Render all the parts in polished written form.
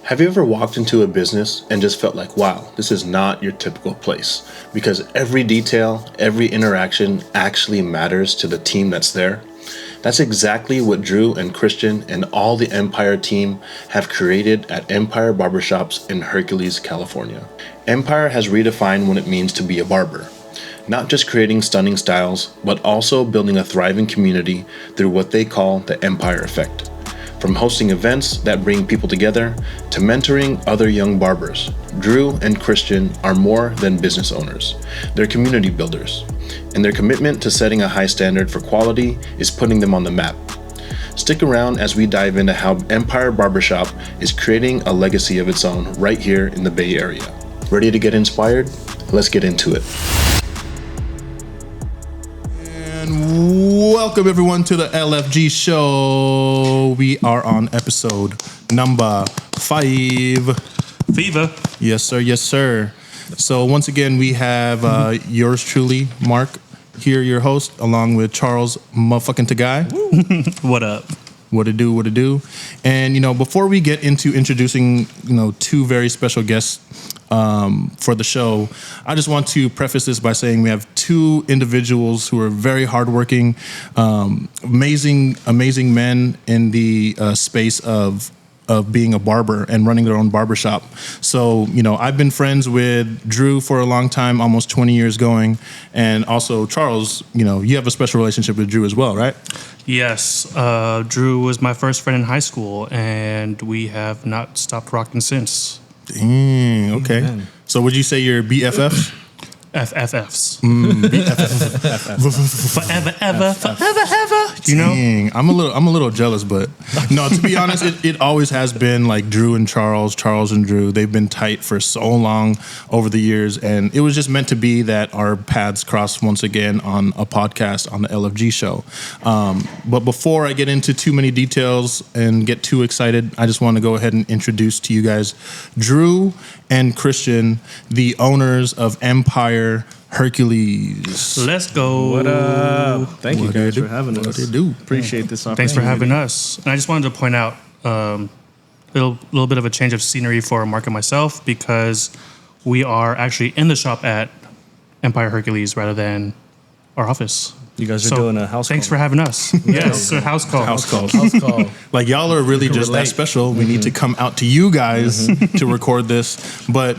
Have you ever walked into a business and just felt like, wow, this is not your typical place? Because every detail, every interaction actually matters to the team that's there. That's exactly what Drew and Christian and all the Empire team have created at Empire Barbershops in Hercules, California. Empire has redefined what it means to be a barber. Not just creating stunning styles, but also building a thriving community through what they call the Empire Effect. From hosting events that bring people together to mentoring other young barbers, Drew and Christian are more than business owners. They're community builders, and their commitment to setting a high standard for quality is putting them on the map. Stick around as we dive into how Empire Barbershop is creating a legacy of its own right here in the Bay Area. Ready to get inspired? Let's get into it. Welcome everyone to the LFG show. We are on episode number 5. Fever. Yes, sir. Yes, sir. So once again, we have yours truly, Mark, here, your host, along with Charles motherfucking Tagai. What up? What it do? And, before we get into introducing, two very special guests for the show, I just want to preface this by saying we have two individuals who are very hardworking, amazing men in the space of being a barber and running their own barbershop. So, I've been friends with Drew for a long time, almost 20 years going. And also, Charles, you have a special relationship with Drew as well, right? Yes. Drew was my first friend in high school, and we have not stopped rocking since. Dang, okay. Amen. So would you say you're BFFs? FFFs. BFFs. Forever, ever. Dang, I'm a little jealous, but no, to be honest, it always has been like Drew and Charles and Drew. They've been tight for so long over the years, and it was just meant to be that our paths cross once again on a podcast on the LFG show. But before I get into too many details and get too excited, I just want to go ahead and introduce to you guys Drew and Christian, the owners of Empire Hercules. Let's go. What up? Thank you guys for having us. What they do? Appreciate this opportunity. Thanks for having us. And I just wanted to point out a little bit of a change of scenery for Mark and myself, because we are actually in the shop at Empire Hercules rather than our office. You guys are doing a house Thanks call. for having us. Yes, a house call. House call. Like, y'all are really just that special. We need to come out to you guys to record this. But,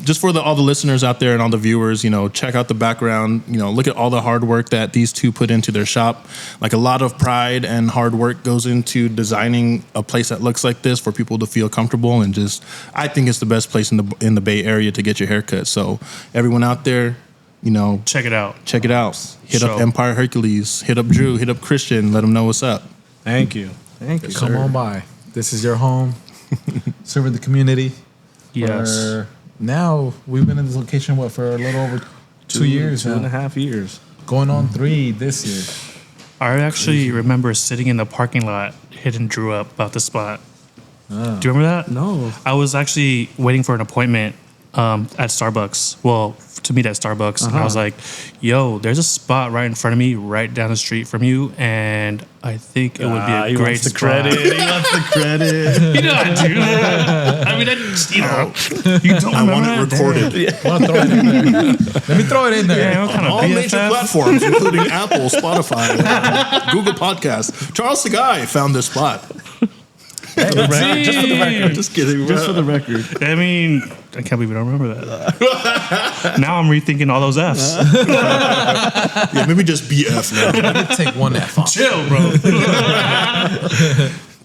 just for all the listeners out there and all the viewers, check out the background. Look at all the hard work that these two put into their shop. Like, a lot of pride and hard work goes into designing a place that looks like this for people to feel comfortable, and I think it's the best place in the Bay Area to get your haircut. So everyone out there, check it out. Hit up Empire Hercules. Hit up Drew. Hit up Christian. Let them know what's up. Thank you. Come on by. This is your home. Serving the community. Yes. Now, we've been in this location, for a little over 2 years now. 2.5 years. Going on 3 this year. I actually remember sitting in the parking lot hitting Drew up about the spot. Do you remember that? No. I was actually waiting for an appointment at Starbucks. Well, to meet at Starbucks. And I was like, yo, there's a spot right in front of me, right down the street from you, and I think it would be a great spot. He wants the credit. You know I do that. I mean, you don't I want it recorded. Want to throw it in there? Let me throw it in there. Yeah, what kind of All BFF? major platforms, including Apple, Spotify, Google Podcasts. Charles Tagai found this spot. Just for the record. Just kidding. Just for the record. I mean, I can't believe I don't remember that. Now I'm rethinking all those Fs. Yeah, maybe just BF now. Let me take one F off. Chill, bro.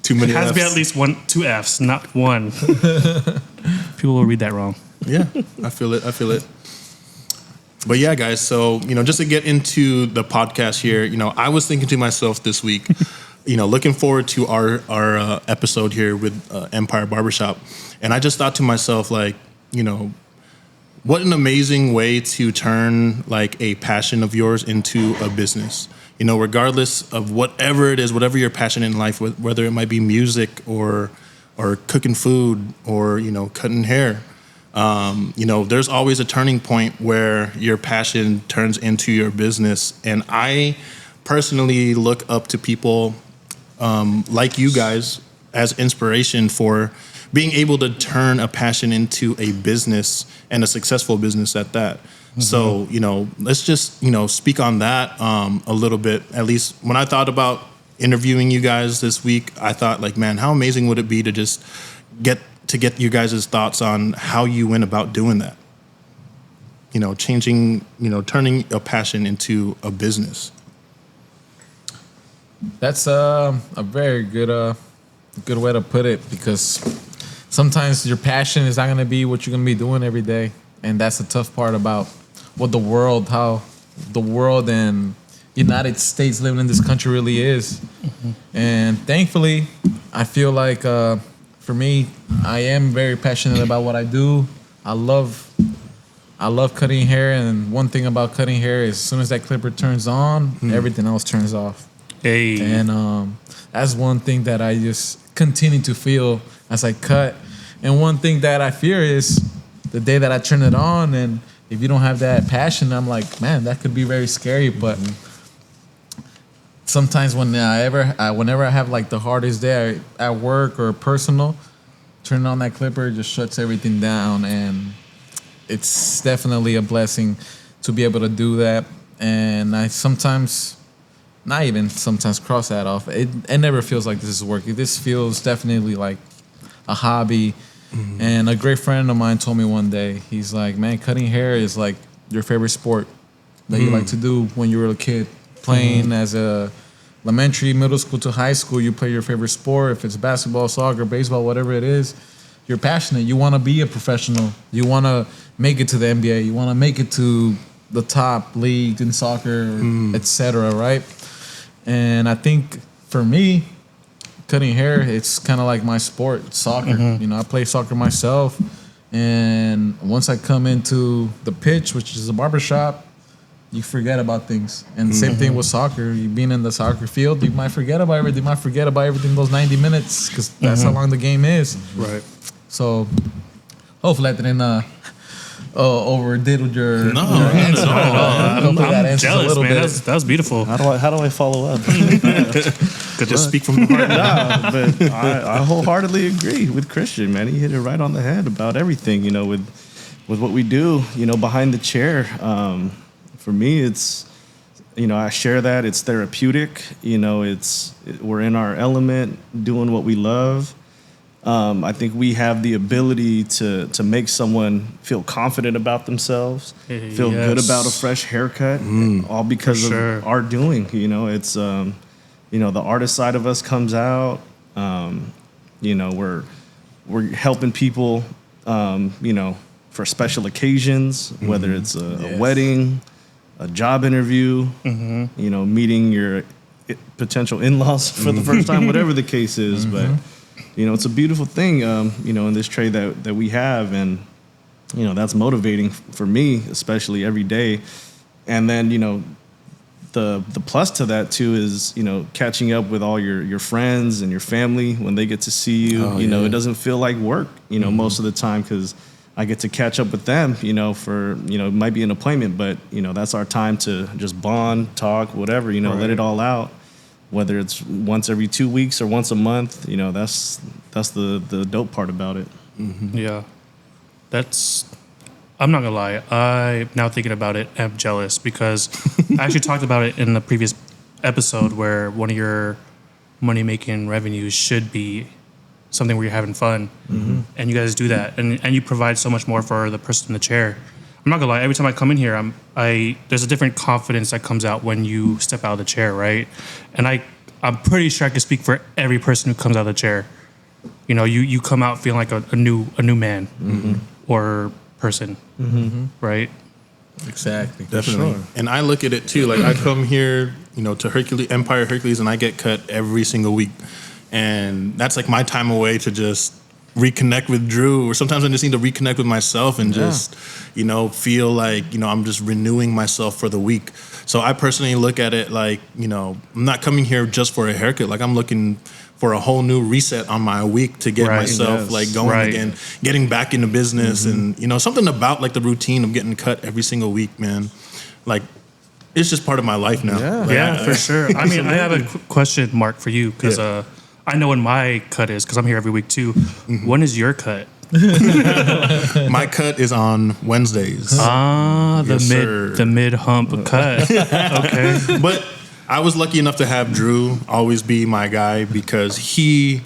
Too many It has Fs. to be at least 2 Fs, not one. People will read that wrong. Yeah, I feel it. But yeah, guys, so, just to get into the podcast here, I was thinking to myself this week, looking forward to our episode here with Empire Barbershop. And I just thought to myself, like, what an amazing way to turn like a passion of yours into a business. Regardless of whatever it is, whatever your passion in life, whether it might be music or cooking food or, cutting hair. There's always a turning point where your passion turns into your business. And I personally look up to people like you guys as inspiration for being able to turn a passion into a business and a successful business at that. So, let's just, speak on that a little bit. At least when I thought about interviewing you guys this week, I thought like, man, how amazing would it be to just get you guys' thoughts on how you went about doing that? Changing, turning a passion into a business. That's a very good way to put it, because sometimes your passion is not going to be what you're going to be doing every day. And that's the tough part about how the world and United States living in this country really is. And thankfully, I feel like for me, I am very passionate about what I do. I love cutting hair, and one thing about cutting hair is as soon as that clipper turns on, everything else turns off. Hey. And that's one thing that I just continue to feel as I cut. And one thing that I fear is the day that I turn it on, and if you don't have that passion, I'm like, man, that could be very scary. But sometimes whenever I have like the hardest day at work or personal, turning on that clipper just shuts everything down, and it's definitely a blessing to be able to do that. And I sometimes, not even sometimes, cross that off. It never feels like this is work. This feels definitely like a hobby. And a great friend of mine told me one day, he's like, man, cutting hair is like your favorite sport that you like to do when you were a kid. Playing as a elementary, middle school to high school, you play your favorite sport. If it's basketball, soccer, baseball, whatever it is, you're passionate. You want to be a professional. You want to make it to the NBA. You want to make it to the top league in soccer, etc., right? And I think for me, cutting hair, it's kind of like my sport, soccer. I play soccer myself. And once I come into the pitch, which is a barbershop, you forget about things. And the same thing with soccer. You being in the soccer field, you might forget about everything. You might forget about everything those 90 minutes, because that's how long the game is. Right. So hopefully I didn't overdid with your answer. I'm that jealous, man. That was beautiful. How do I follow up? Could just speak from the heart. Nah, but I wholeheartely agree with Christian, man. He hit it right on the head about everything, with what we do, behind the chair. For me, it's, I share that. It's therapeutic. We're in our element, doing what we love. I think we have the ability to make someone feel confident about themselves, feel good about a fresh haircut, all because of our doing. It's the artist side of us comes out. We're helping people, for special occasions, whether it's a wedding, a job interview, meeting your potential in-laws for the first time, whatever the case is, but. It's a beautiful thing, in this trade that we have, and, that's motivating for me, especially every day. And then, the plus to that too is, catching up with all your friends and your family when they get to see you. It doesn't feel like work, most of the time, because I get to catch up with them, for, it might be an appointment, but, that's our time to just bond, talk, whatever, let it all out. Whether it's once every 2 weeks or once a month, that's the dope part about it. Yeah. I'm not gonna lie. I, now thinking about it, am jealous, because I actually talked about it in the previous episode, where one of your money-making revenues should be something where you're having fun, and you guys do that, and you provide so much more for the person in the chair. I'm not gonna lie. Every time I come in here, there's a different confidence that comes out when you step out of the chair, right? And I'm pretty sure I can speak for every person who comes out of the chair. You come out feeling like a new man or person, right? Exactly. Definitely. Sure. And I look at it too. Like, I come here, to Empire Hercules, and I get cut every single week, and that's like my time away to just reconnect with Drew, or sometimes I just need to reconnect with myself and just, feel like, I'm just renewing myself for the week. So I personally look at it like, I'm not coming here just for a haircut. Like, I'm looking for a whole new reset on my week to get myself like going again, getting back into business, and, something about like the routine of getting cut every single week, man. Like, it's just part of my life now. Yeah, for sure. I mean, I have a question, Mark, for you, because I know when my cut is because I'm here every week too. When is your cut? My cut is on Wednesdays. The mid hump cut. Okay. But I was lucky enough to have Drew always be my guy because he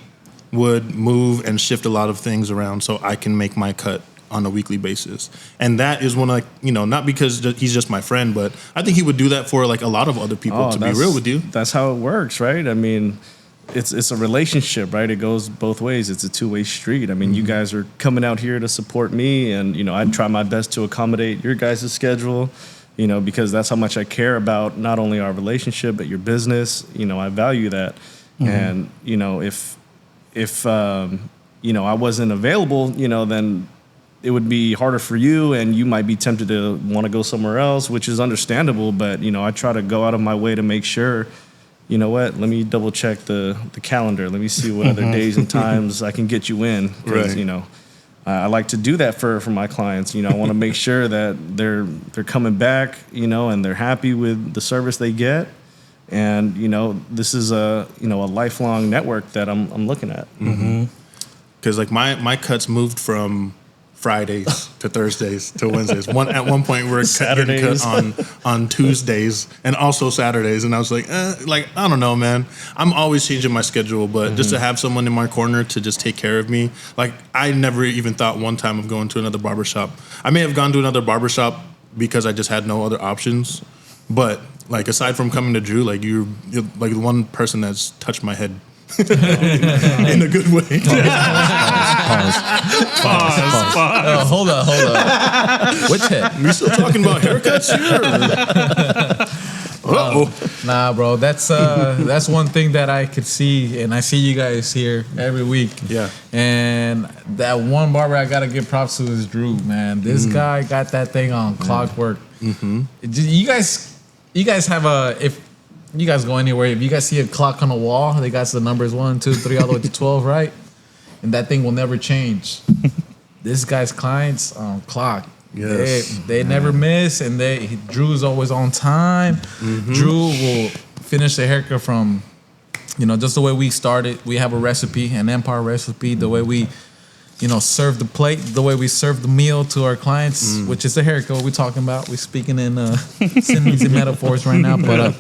would move and shift a lot of things around so I can make my cut on a weekly basis. And that is one, like, you know, not because he's just my friend, but I think he would do that for like a lot of other people, to be real with you. That's how it works, right? I mean, it's a relationship, right? It goes both ways. It's a two-way street. I mean, you guys are coming out here to support me, and, you know, I try my best to accommodate your guys' schedule, you know, because that's how much I care about not only our relationship, but your business. You know, I value that. And, you know, if you know, I wasn't available, you know, then it would be harder for you, and you might be tempted to want to go somewhere else, which is understandable. But, you know, I try to go out of my way to make sure, you know what, let me double check the calendar. Let me see what other days and times I can get you in. Because, you know, I like to do that for my clients. You know, I want to make sure that they're coming back, you know, and they're happy with the service they get. And, you know, this is a lifelong network that I'm looking at. Because like my cuts moved from Fridays to Thursdays to Wednesdays. At one point we were getting cut on Tuesdays and also Saturdays, and I was like, I don't know, man. I'm always changing my schedule, but just to have someone in my corner to just take care of me, like I never even thought one time of going to another barbershop. I may have gone to another barbershop because I just had no other options, but like aside from coming to Drew, like you're like the one person that's touched my head. In a good way. Pause. Hold on. Which head? We still talking about haircuts here? Nah, bro. That's one thing that I could see, and I see you guys here every week. Yeah. And that one barber I gotta give props to is Drew, man. This guy got that thing on clockwork. You guys have if you guys go anywhere, if you guys see a clock on a wall, they got the numbers 1, 2, 3, all the way to 12, right? And that thing will never change. This guy's clients on clock. Yes. They never miss, and Drew's always on time. Drew will finish the haircut from, you know, just the way we started. We have a recipe, an Empire recipe, the way we, you know, serve the plate, the way we serve the meal to our clients, which is the haircut we're talking about. We're speaking in similes and metaphors right now, but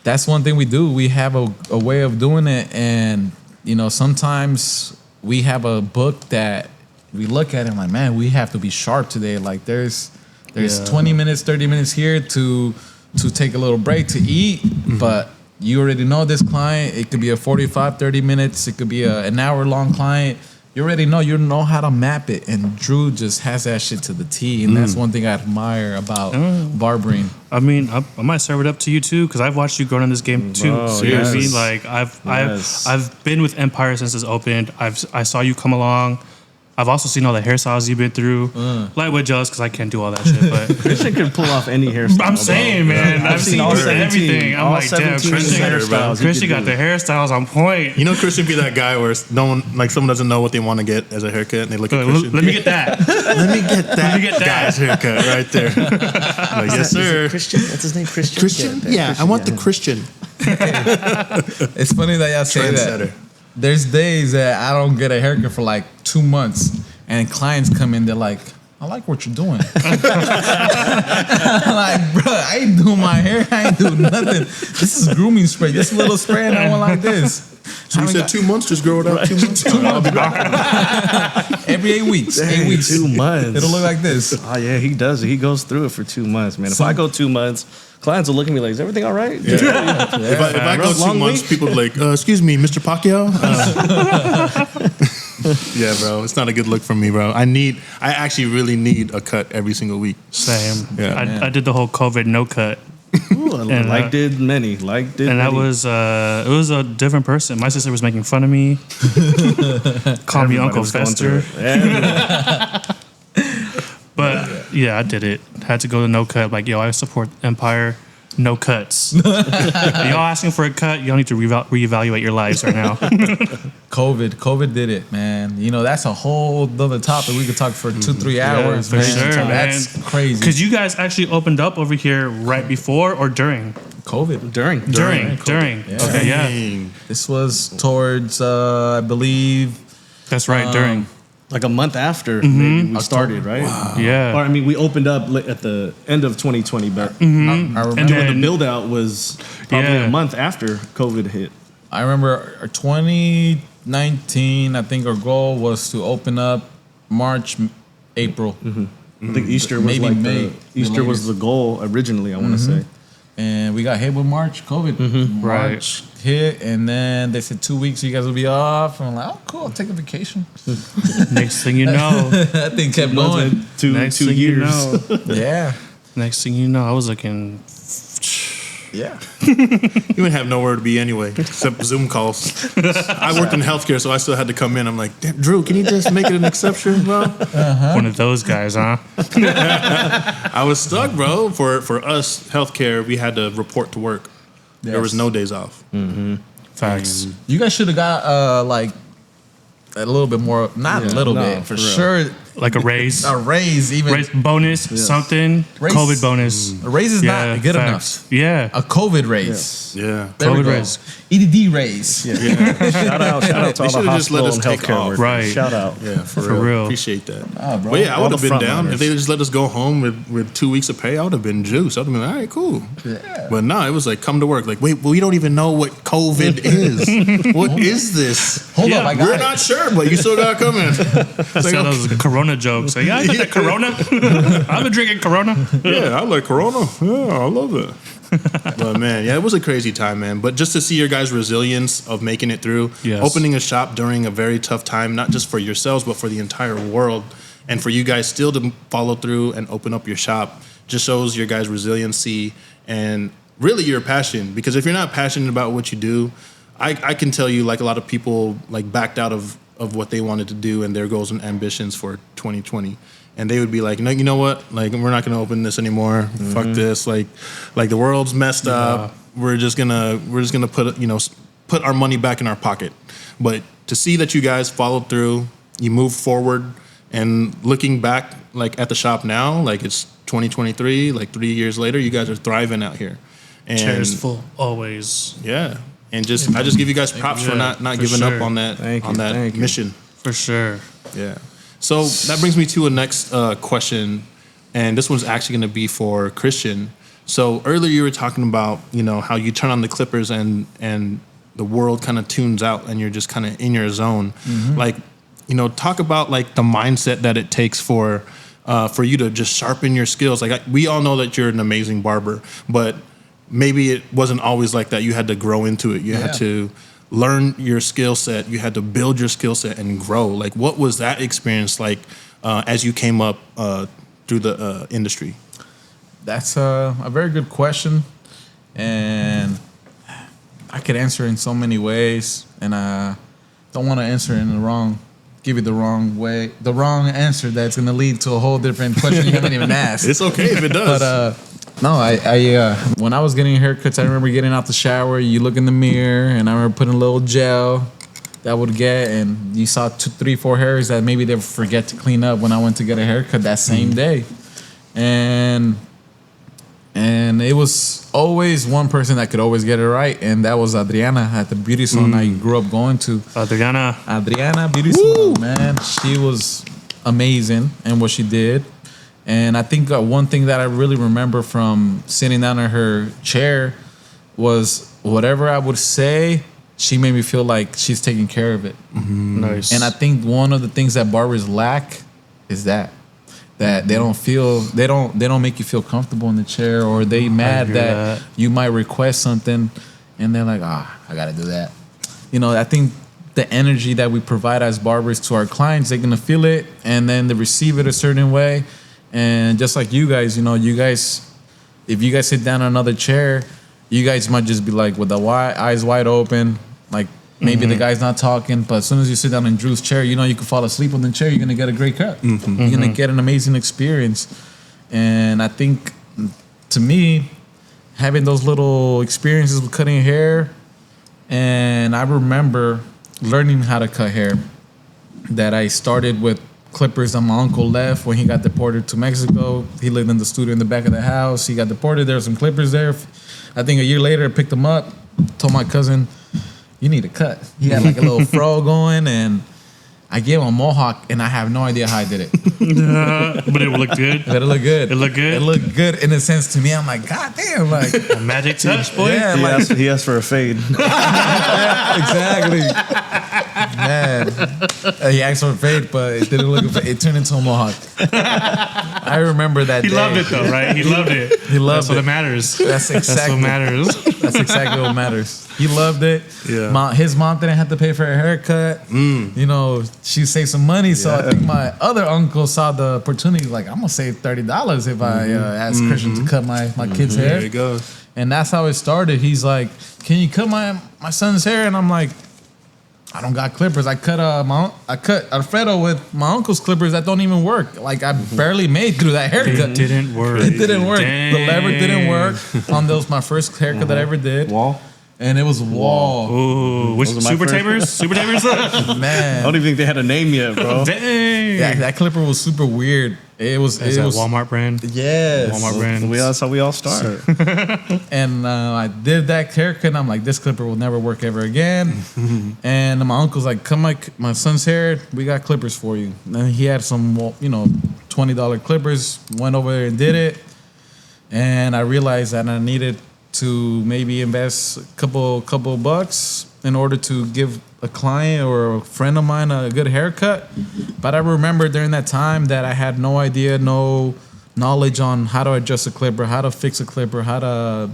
that's one thing we do. We have a way of doing it, and, you know, sometimes we have a book that we look at and like, man, we have to be sharp today. Like there's 20 minutes, 30 minutes here to take a little break to eat, but you already know this client. It could be a 45, 30 minutes. It could be an hour-long client. You already know. You know how to map it. And Drew just has that shit to the T. And that's one thing I admire about barbering. I mean, I might serve it up to you too, because I've watched you grow in this game too. Oh, So you know what I yes. mean? Like I've been with Empire since it's opened. I saw you come along. I've also seen all the hairstyles you've been through. Lightweight jealous because I can't do all that shit. But Christian can pull off any hairstyle. I'm saying, man, I've seen all 17, everything. I'm all like, damn, 17 Christian, Christian got the hairstyles on point. You know, Christian be that guy where no one, like someone doesn't know what they want to get as a haircut, and they look at Christian. Let me get that. Let me get that guy's haircut right there. Like, yes, sir. Christian? That's his name, Christian? Christian? Yeah, I want the Christian. It's funny that y'all say that. Trendsetter. There's days that I don't get a haircut for like 2 months, and clients come in, they're like, I like what you're doing. I'm like, bro, I ain't doing my hair. I ain't doing nothing. This is grooming spray. This little spray, and I went like this. So we said 2 months, just grow it out 2 months. Every 8 weeks. 8 weeks. 2 months. It'll look like this. Oh, yeah, he does it. He goes through it for 2 months, man. If I go 2 months, clients will look at me like, is everything all right? If I go 2 months, people are like, excuse me, Mr. Pacquiao? Yeah, bro, it's not a good look for me, bro. I actually really need a cut every single week. Same. Yeah. I did the whole COVID no cut. Ooh, And, did many. And that was it was a different person. My sister was making fun of me, called me Uncle Fester. But yeah, I did it. Had to go to no cut. Like, yo, I support Empire. No cuts. Y'all asking for a cut? Y'all need to reevaluate your lives right now. COVID did it, man. You know, that's a whole other topic. We could talk for 2-3 hours. for man. sure, man. That's crazy. Because you guys actually opened up over here right before or during? COVID. During. During. Yeah. Okay, yeah. Dang. This was towards, I believe, That's right, during. Like a month after maybe we started, right? Yeah. Or I mean, we opened up at the end of 2020, but I remember. And then- the build out was probably Yeah. a month after COVID hit. I remember 2019. I think our goal was to open up March, April, I think Easter was Maybe like May, Easter the was the goal originally. I want to say. and we got hit with March COVID. March hit, and then they said 2 weeks you guys will be off. And I'm like, oh, cool, I'll take a vacation. Next thing you know, That thing kept going. Two next two thing years. you know, Yeah, next thing you know, I was looking. yeah. You wouldn't have nowhere to be anyway, except Zoom calls. I worked in healthcare, so I still had to come in. I'm like, "Damn, Drew, can you just make it an exception, bro?" One of those guys, huh? I was stuck, bro. For us, healthcare, we had to report to work. There was no days off. Facts. You guys should have got like a little bit more, not a little bit, for for real. sure. Like a raise. A raise, even Raise bonus, something. Raise. COVID bonus. a raise is not good facts. enough. Yeah. A COVID raise. Yeah. There we COVID go. raise. EDD raise. Shout out to all They the should've just let hospital us and take healthcare off. workers. Right. Shout out. Yeah, for For real. real. Appreciate that. Nah, bro. But yeah, I All would have the been down frontliners. if they just let us go home with 2 weeks of pay. I would have been juiced. I would have been all right, cool. Yeah. But no, it was like come to work. Like, wait, we don't even know what COVID is. What is this? Hold Yeah, up, I got We're it. not sure, but you still gotta come in. It's like, Tell those Corona jokes. Like, yeah, I got that Corona. I've been drinking Corona. yeah, I like Corona. Yeah, I love it. But man, yeah, it was a crazy time, man. But just to see your guys' resilience of making it through, Yes. opening a shop during a very tough time, not just for yourselves, but for the entire world, and for you guys still to follow through and open up your shop, just shows your guys' resiliency and really your passion. Because if you're not passionate about what you do, I can tell you, like a lot of people like backed out of what they wanted to do and their goals and ambitions for 2020. And they would be like, no, you know what? Like, we're not going to open this anymore. Fuck this. Like the world's messed up. We're just gonna put our money back in our pocket. But to see that you guys followed through, you moved forward, and looking back like at the shop now, like it's 2023, like 3 years later, you guys are thriving out here. And Chairs full, always. yeah, and I just give you guys props for Yeah, not for giving sure. up on that Thank you. mission. For sure. Yeah. So that brings me to a next question, and this one's actually going to be for Christian. So earlier you were talking about, how you turn on the clippers and the world kind of tunes out and you're just kind of in your zone. Like, talk about like the mindset that it takes for you to just sharpen your skills. Like we all know that you're an amazing barber, but maybe it wasn't always like that. You had to grow into it. You had to learn your skill set. You had to build your skill set and grow. Like, what was that experience like as you came up through the industry? That's a very good question, and I could answer in so many ways, and I don't want to answer in give you the wrong way, the wrong answer that's going to lead to a whole different question you haven't even asked. It's okay if it does. But no, I when I was getting haircuts, I remember getting out the shower. You look in the mirror, and I remember putting a little gel that I would get, and you saw 2, 3, 4 hairs that maybe they would forget to clean up when I went to get a haircut that same day, and it was always one person that could always get it right, and that was Adriana at the beauty salon I grew up going to. Adriana Beauty Salon, man. She was amazing in what she did. And I think one thing that I really remember from sitting down in her chair was whatever I would say, she made me feel like she's taking care of it. Nice. And I think one of the things that barbers lack is that they don't make you feel comfortable in the chair, or they mad hear that you might request something and they're like, I gotta do that. I think the energy that we provide as barbers to our clients, they're gonna feel it and then they receive it a certain way. And just like you guys, if you guys sit down in another chair, you guys might just be like with the eyes wide open, like maybe the guy's not talking, but as soon as you sit down in Drew's chair, you can fall asleep on the chair, you're gonna get a great cut. You're gonna get an amazing experience. And I think, to me, having those little experiences with cutting hair, and I remember learning how to cut hair, that I started with clippers that my uncle left when he got deported to Mexico. He lived in the studio in the back of the house. He got deported. There were some clippers there. I think a year later, I picked him up, told my cousin, you need a cut. He had like a little fro going, and I gave him a mohawk, and I have no idea how I did it. But it looked good. But it looked good. It looked good? It looked good in a sense to me. I'm like, God damn, like A magic touch, boy. yeah, He asked for a fade. exactly. Man, he asked for a fade, but it didn't look. It turned into a mohawk. I remember that. He day. loved it though, right? He loved it. He loved That's what it. matters. That's exactly what matters. That's exactly what matters. He loved it. Yeah. His mom didn't have to pay for a haircut. You know, she saved some money. So I think my other uncle saw the opportunity. Like, I'm gonna save $30 if I ask Christian to cut my kid's hair. There it goes. And that's how it started. He's like, "Can you cut my son's hair?" And I'm like, "I don't got clippers. I cut Alfredo with my uncle's clippers that don't even work. Like I barely made through that haircut. It didn't work. It didn't work. Dang. The lever didn't work on those my first haircut that I ever did. Wall. And it was wall. Ooh, which Those are my Super first- Tabers? Super Tabers? I Man, don't even think they had a name yet, bro. Dang. that clipper was super weird. It was. Is it that was Walmart brand? Yes. Walmart brand. That's how we all start. And I did that haircut, and I'm like, this clipper will never work ever again. And my uncle's like, come my son's hair, we got clippers for you. And he had some, $20 clippers, went over there and did it. And I realized that I needed to maybe invest a couple bucks in order to give a client or a friend of mine a good haircut. But I remember during that time that I had no idea, no knowledge on how to adjust a clipper, how to fix a clipper, how to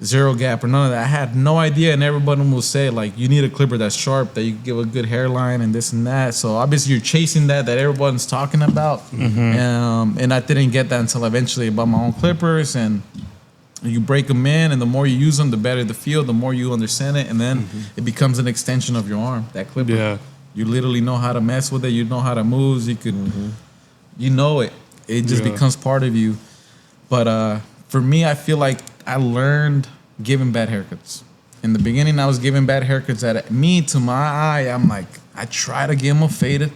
zero gap or none of that. I had no idea, and everybody will say like, you need a clipper that's sharp, that you can give a good hairline and this and that. So obviously you're chasing that everyone's talking about. And I didn't get that until eventually I bought my own clippers, and you break them in, and the more you use them, the better the feel, the more you understand it, and then it becomes an extension of your arm, that clipper. Yeah. You literally know how to mess with it. You know how to move. You could, you know it. It just becomes part of you. But for me, I feel like I learned giving bad haircuts. In the beginning, I was giving bad haircuts to my eye, I'm like, I try to give them a faded,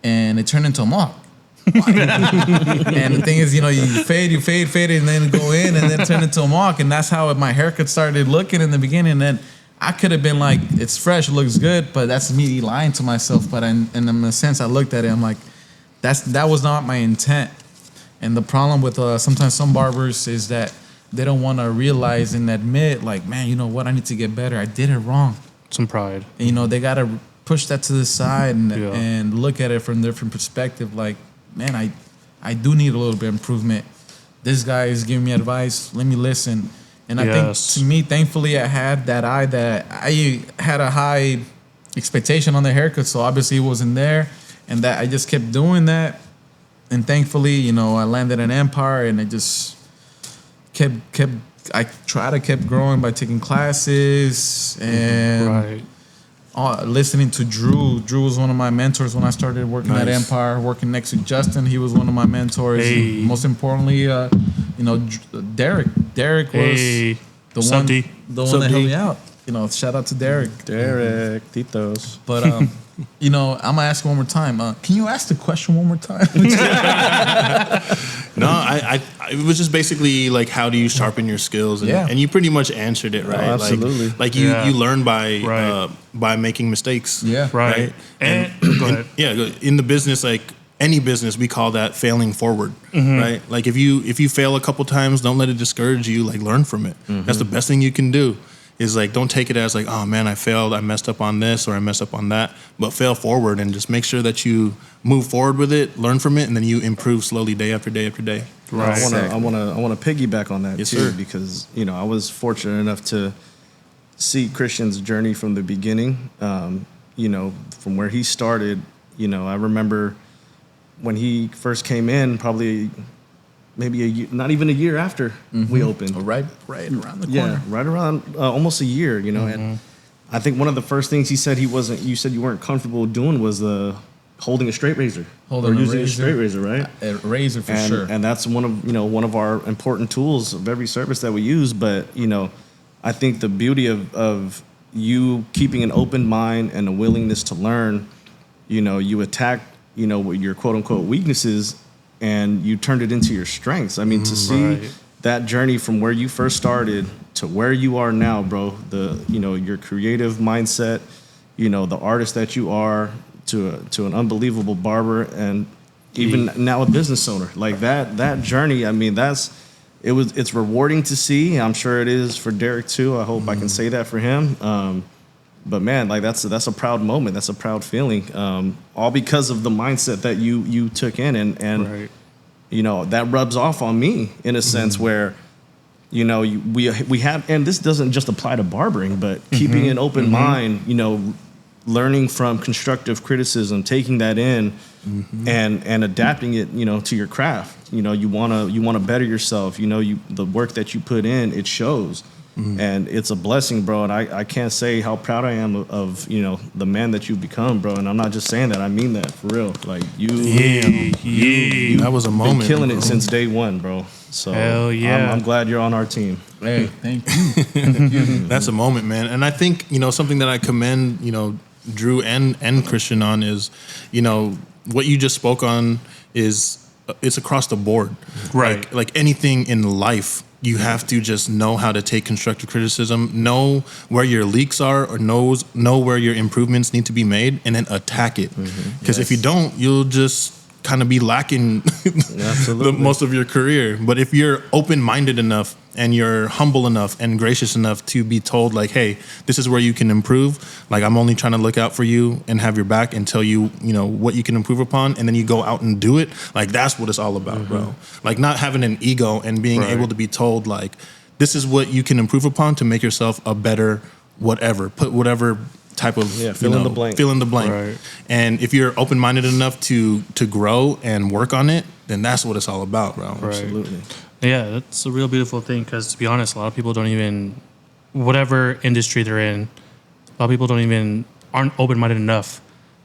and it turned into a mohawk. And the thing is, you fade, and then go in, and then turn into a mohawk. And that's how my haircut started looking in the beginning. And then I could have been like, it's fresh, it looks good, but that's me lying to myself. But in a sense, I looked at it, I'm like, that was not my intent. And the problem with sometimes some barbers is that they don't want to realize and admit, like, man, you know what, I need to get better. I did it wrong. Some pride. And, they got to push that to the side and look at it from a different perspective. Like, man, I do need a little bit of improvement. This guy is giving me advice. Let me listen. And I think, to me, thankfully, I had that eye that I had a high expectation on the haircut, so obviously it wasn't there. And that I just kept doing that. And thankfully, I landed in Empire, and I just kept growing by taking classes and listening to Drew. Drew was one of my mentors when I started working at Empire, working next to Justin. He was one of my mentors. Hey. Most importantly, Derek. Derek was the one that helped me out. Shout out to Derek. Derek, Titos. But I'm gonna ask one more time. Can you ask the question one more time? No, I it was just basically like, how do you sharpen your skills? And you pretty much answered it, right? absolutely. Like you learn by making mistakes. Yeah. Right. And go ahead. In the business, like any business, we call that failing forward, right? Like if you fail a couple times, don't let it discourage you. Like, learn from it. That's the best thing you can do. Is like, don't take it as like, oh man, I failed, I messed up on this or I messed up on that, but fail forward and just make sure that you move forward with it, learn from it, and then you improve slowly day after day after day. Right. I want to piggyback on that Yes, too, sir. because I was fortunate enough to see Christian's journey from the beginning. From where he started. I remember when he first came in, probably maybe not even a year after we opened. right around the corner. Yeah, right around almost a year. And I think one of the first things he said you said you weren't comfortable doing was holding a straight razor. Using a straight razor, right? A razor for sure. And that's one of our important tools of every service that we use. But I think the beauty of you keeping an open mind and a willingness to learn, you attack your quote unquote weaknesses and you turned it into your strengths. I mean, to see that journey from where you first started to where you are now, bro. Your creative mindset, the artist that you are, to an unbelievable barber, and even now a business owner. Like that journey. I mean, it's rewarding to see. I'm sure it is for Derek too. I hope I can say that for him. But man, like that's a proud moment. That's a proud feeling. All because of the mindset that you took in, and Right. That rubs off on me in a sense where, we have, and this doesn't just apply to barbering, but keeping an open mind, learning from constructive criticism, taking that in, and adapting it, to your craft. You wanna better yourself. The work that you put in, it shows. And it's a blessing, bro. And I can't say how proud I am of the man that you've become, bro. And I'm not just saying that; I mean that for real. Like you that was a moment. been killing bro. it since day one, bro. So Hell yeah. I'm glad you're on our team. Hey, thank you. That's a moment, man. And I think, something that I commend, Drew and Christian on is, what you just spoke on is it's across the board. Right. Like anything in life, you have to just know how to take constructive criticism, know where your leaks are, or know where your improvements need to be made, and then attack it. Because if you don't, you'll just kind of be lacking most of your career. But if you're open-minded enough and you're humble enough and gracious enough to be told, like, hey, this is where you can improve. Like, I'm only trying to look out for you and have your back and tell you, what you can improve upon. And then you go out and do it. Like, that's what it's all about, bro. Like, not having an ego and being able to be told, like, this is what you can improve upon to make yourself a better whatever. Put whatever type of fill in the blank. Fill in the blank. Right. And if you're open-minded enough to grow and work on it, then that's what it's all about, bro. Right. Absolutely. Yeah, that's a real beautiful thing because, to be honest, a lot of people don't even, whatever industry they're in, a lot of people aren't open-minded enough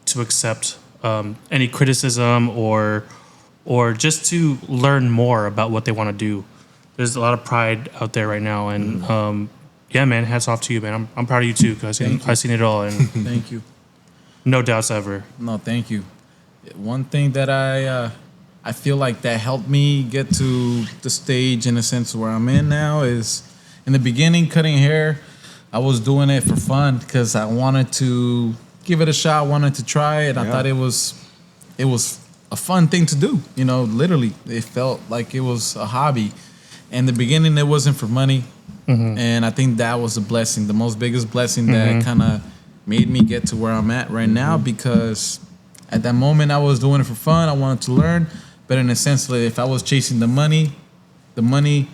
to accept any criticism or just to learn more about what they want to do. There's a lot of pride out there right now, and yeah, man, hats off to you, man. I'm proud of you too because I've seen it all, and Thank you. no doubts ever. No, thank you. One thing that I feel like that helped me get to the stage in a sense where I'm in now is in the beginning, cutting hair, I was doing it for fun because I wanted to give it a shot, wanted to try it. I thought it was a fun thing to do. Literally, it felt like it was a hobby. In the beginning, it wasn't for money. And I think that was a blessing, the most biggest blessing that kind of made me get to where I'm at right now, because at that moment I was doing it for fun. I wanted to learn, but in a sense, that if I was chasing the money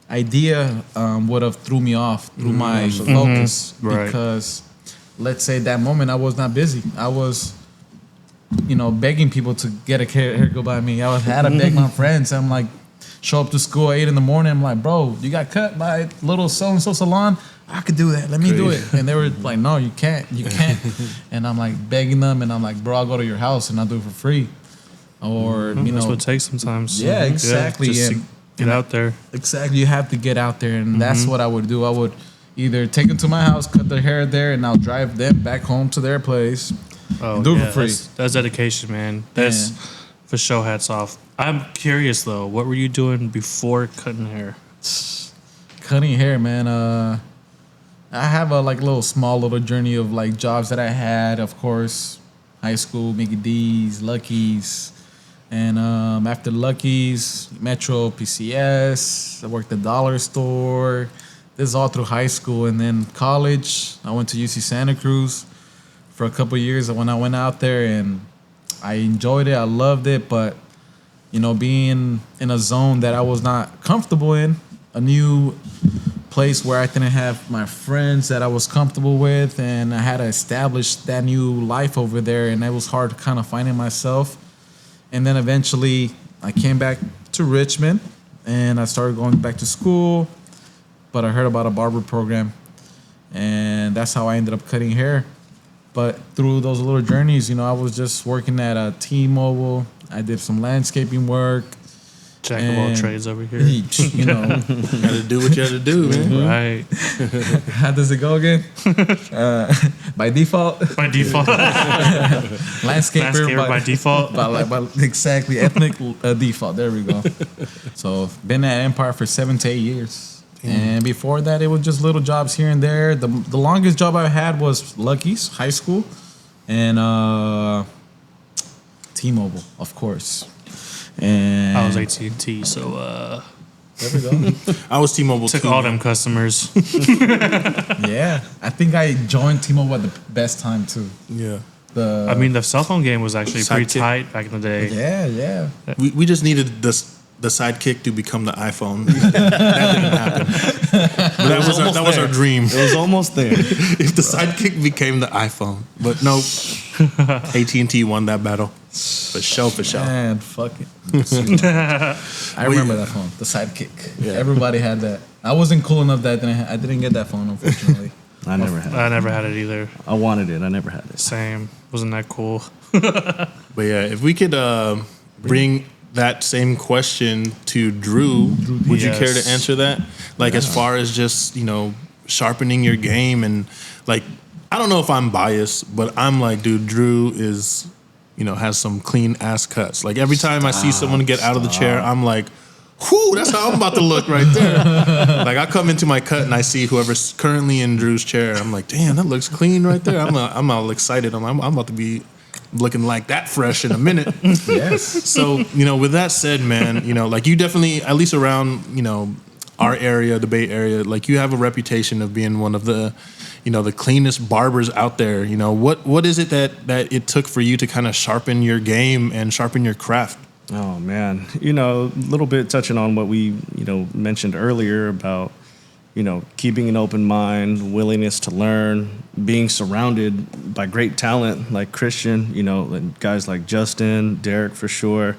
idea would have threw me off through my focus. Right. Because let's say that moment I was not busy. I was begging people to get a haircut by me. I had to beg my friends. I'm like, show up to school at 8 a.m. I'm like, bro, you got cut by a little so-and-so salon? I could do that. Let me do it. And they were like, no, you can't. You can't. And I'm like begging them, and I'm like, bro, I'll go to your house and I'll do it for free. Or, That's what it takes sometimes. Yeah, exactly. Just to get out there. Exactly. You have to get out there. And that's what I would do. I would either take them to my house, cut their hair there, and I'll drive them back home to their place. Oh, do it for free. That's dedication, man. That's for sure. Hats off. I'm curious though. What were you doing before cutting hair? Cutting hair, man. I have a little small little journey of jobs that I had. Of course, high school, Mickey D's, Lucky's, and after Lucky's, Metro, PCS. I worked at Dollar Store. This is all through high school, and then college. I went to UC Santa Cruz for a couple of years. When I went out there, and I enjoyed it. I loved it, but being in a zone that I was not comfortable in, a new place where I didn't have my friends that I was comfortable with, and I had to establish that new life over there, and it was hard kind of finding myself. And then eventually I came back to Richmond, and I started going back to school, but I heard about a barber program, and that's how I ended up cutting hair. But through those little journeys, I was just working at a T-Mobile. I did some landscaping work, Jack of all trades over here. You know, Gotta do what you had to do, man. Right. how does it go again? By default, By default. landscaper by default. Exactly, ethnic default. There we go. So been at Empire for 7 to 8 years, and before that it was just little jobs here and there. The longest job I had was Lucky's High School, and T-Mobile, of course. And I was AT&T, so there we go. I was T-Mobile took too. all them customers. Yeah, I think I joined T-Mobile at the best time too. Yeah. The I mean, the cell phone game was actually pretty Sidekick. tight back in the day. yeah. We just needed the sidekick to become the iPhone. That didn't happen. But that was our dream. It was almost there. If the sidekick became the iPhone. But no, AT&T won that battle. For sure. Man, fuck it. I remember that phone, the Sidekick. Yeah. Everybody had that. I wasn't cool enough that I didn't get that phone, unfortunately. I never had it. I never had it either. I wanted it. I never had it. Same. Wasn't that cool? But yeah, if we could bring that same question to Drew, would you care to Yes. answer that? Like as far as just, sharpening your game and like, I don't know if I'm biased, but I'm like, dude, Drew is, has some clean ass cuts. Like every time I see someone get out of the chair, I'm like, whoo, that's how I'm about to look right there. Like I come into my cut and I see whoever's currently in Drew's chair. I'm like, damn, that looks clean right there. I'm all excited. I'm about to be looking like that fresh in a minute. Yes. So, with that said, man, like you definitely, at least around, our area, the Bay Area, like you have a reputation of being one of the, the cleanest barbers out there. What is it that it took for you to kind of sharpen your game and sharpen your craft? Oh man, a little bit touching on what we, mentioned earlier about, keeping an open mind, willingness to learn, being surrounded by great talent like Christian, and guys like Justin, Derek for sure.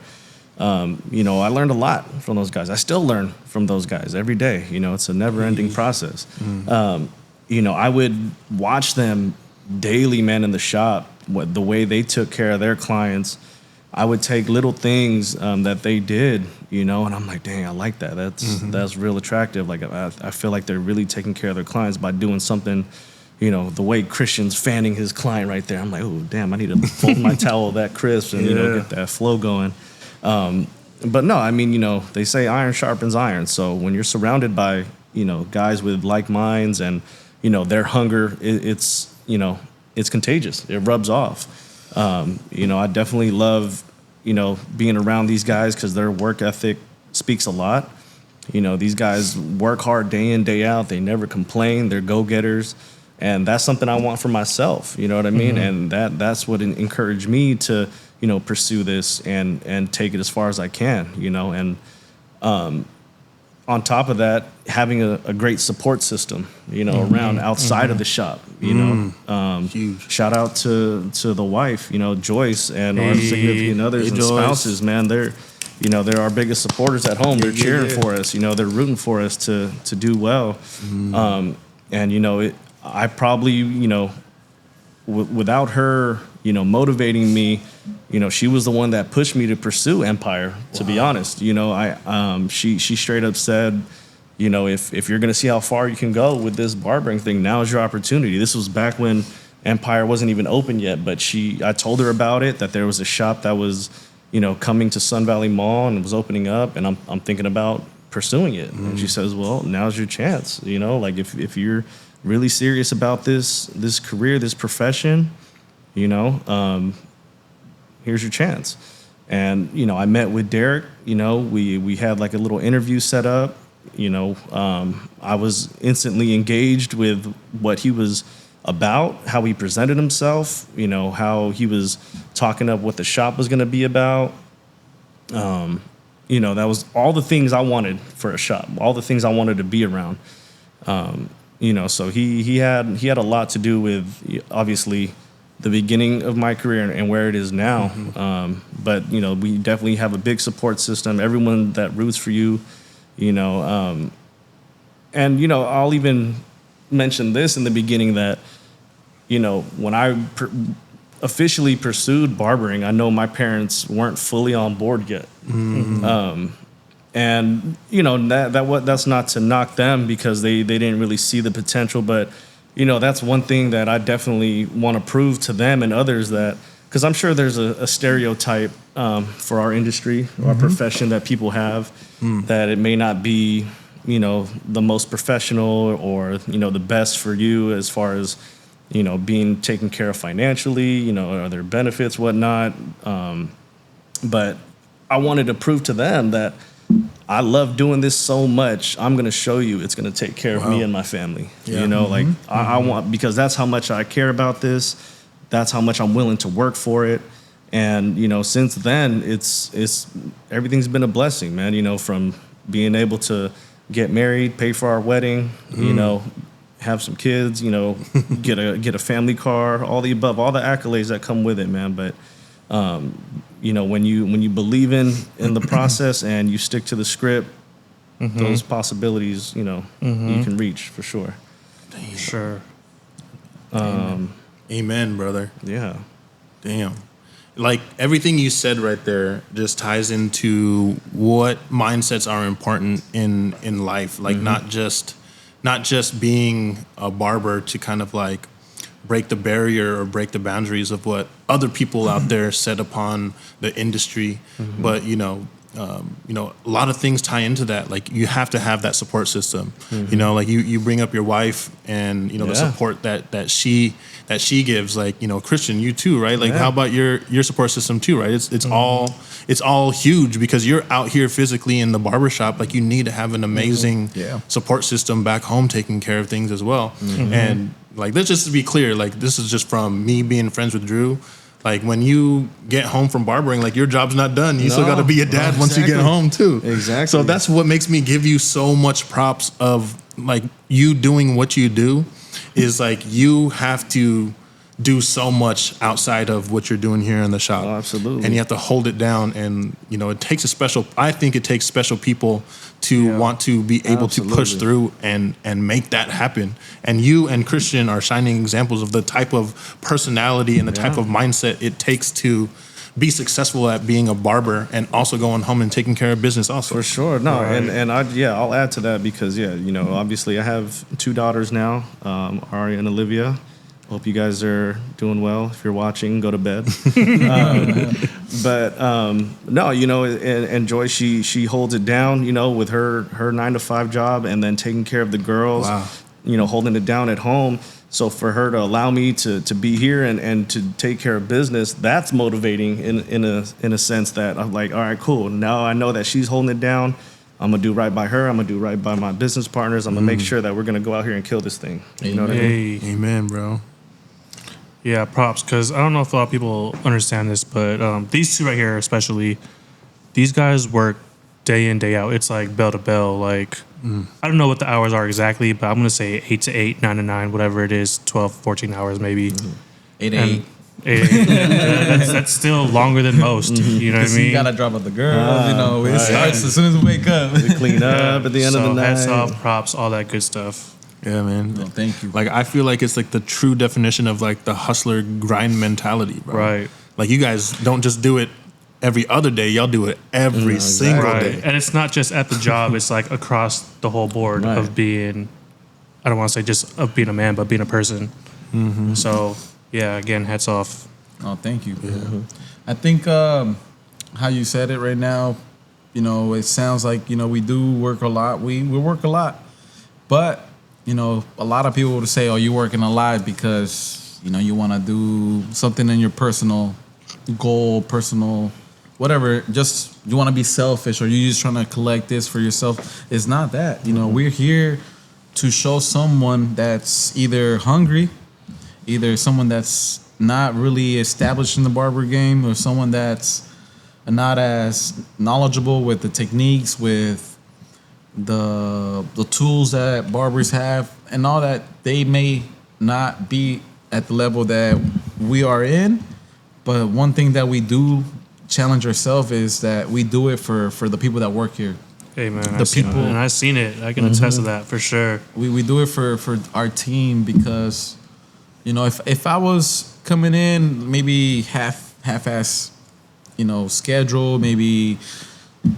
I learned a lot from those guys. I still learn from those guys every day. It's a never-ending process. I would watch them daily, man, in the shop, the way they took care of their clients. I would take little things that they did, and I'm like, dang, I like that. That's real attractive. Like I feel like they're really taking care of their clients by doing something, the way Christian's fanning his client right there. I'm like, oh, damn, I need to fold my towel that crisp and, get that flow going. But no, I mean, they say iron sharpens iron. So when you're surrounded by, guys with like minds and, their hunger, it's contagious. It rubs off. I definitely love, being around these guys because their work ethic speaks a lot. These guys work hard day in, day out. They never complain. They're go-getters. And that's something I want for myself. You know what I mean? Mm-hmm. And that's what encouraged me to, pursue this and take it as far as I can, and on top of that, having a great support system, around outside of the shop, Huge. Shout out to the wife, Joyce, and our significant others and Joyce. spouses, man. They're our biggest supporters at home. They're cheering for us, they're rooting for us to do well. And I probably, without her, motivating me, she was the one that pushed me to pursue Empire, to be honest. She straight up said, if you're going to see how far you can go with this barbering thing, now is your opportunity. This was back when Empire wasn't even open yet, but I told her about it, that there was a shop that was, coming to Sun Valley Mall and was opening up, and I'm thinking about pursuing it. And she says, well, now's your chance. Like if you're really serious about this career, this profession, here's your chance. And, I met with Derek, we had like a little interview set up, I was instantly engaged with what he was about, how he presented himself, how he was talking up what the shop was going to be about. That was all the things I wanted for a shop, all the things I wanted to be around. So he had a lot to do with, obviously, the beginning of my career and where it is now. But, we definitely have a big support system, everyone that roots for you, and, I'll even mention this in the beginning that, when I officially pursued barbering, I know my parents weren't fully on board yet. And that's not to knock them because they didn't really see the potential, but that's one thing that I definitely want to prove to them and others, that because I'm sure there's a stereotype for our industry or our profession that people have, that it may not be the most professional or the best for you as far as being taken care of financially, are there benefits, whatnot, but I wanted to prove to them that I love doing this so much. I'm going to show you it's going to take care of me and my family. I want, because that's how much I care about this. That's how much I'm willing to work for it. And, since then, it's everything's been a blessing, man, from being able to get married, pay for our wedding, have some kids, get a family car, all the above, all the accolades that come with it, man. But, when you believe in the process and you stick to the script, those possibilities, you can reach for sure. Damn. Sure. Amen, brother. Yeah. Damn. Like everything you said right there just ties into what mindsets are important in life. Like not just being a barber to kind of like break the barrier or break the boundaries of what other people out there set upon the industry. But a lot of things tie into that. Like you have to have that support system. Like you bring up your wife and the support that she gives. Like Christian, you too, right? Like how about your support system too, right? It's all huge because you're out here physically in the barbershop. Like you need to have an amazing support system back home taking care of things as well. And like let's just be clear, like this is just from me being friends with Drew. Like when you get home from barbering, like your job's not done. You still got to be a dad once you get home too. Exactly. So that's what makes me give you so much props of like you doing what you do is like you have to do so much outside of what you're doing here in the shop. Oh, absolutely. And you have to hold it down. And, it takes I think it takes special people to want to be able to push through and make that happen. And you and Christian are shining examples of the type of personality and the type of mindset it takes to be successful at being a barber and also going home and taking care of business also. For sure. No, and I'll add to that because, obviously I have 2 daughters now, Ari and Olivia. Hope you guys are doing well. If you're watching, go to bed. And Joy, she holds it down, with her 9-to-5 job and then taking care of the girls, holding it down at home. So for her to allow me to be here and to take care of business, that's motivating in a sense that I'm like, all right, cool. Now I know that she's holding it down. I'm going to do right by her. I'm going to do right by my business partners. I'm going to make sure that we're going to go out here and kill this thing. You know what I mean? Amen, bro. Yeah, props, because I don't know if a lot of people understand this, but these 2 right here especially, these guys work day in, day out. It's like bell to bell. Like, I don't know what the hours are exactly, but I'm going to say 8 to 8, 9 to 9, whatever it is, 12, 14 hours maybe. 8 to 8. That's still longer than most. You know what I mean? You got to drop out the girls. It starts as soon as we wake up. We clean up at the end of the night. Hats off, props, all that good stuff. Yeah, man. No, thank you. Like I feel like it's like the true definition of like the hustler grind mentality, bro. Right. Like you guys don't just do it every other day, y'all do it every single day. And it's not just at the job, it's like across the whole board of being, I don't want to say just of being a man, but being a person. So yeah, again, hats off. Oh, thank you. I think how you said it right now, it sounds like, we do work a lot. We work a lot. But a lot of people would say, oh, you're working a lot because, you want to do something in your personal goal, personal, whatever. Just you want to be selfish or you're just trying to collect this for yourself. It's not that. We're here to show someone that's either hungry, either someone that's not really established in the barber game or someone that's not as knowledgeable with the techniques, with the tools that barbers have and all that. They may not be at the level that we are in, but one thing that we do challenge ourselves is that we do it for the people that work here. Hey man, I've seen it. I can attest to that for sure. We do it for our team because if I was coming in maybe half-ass schedule, maybe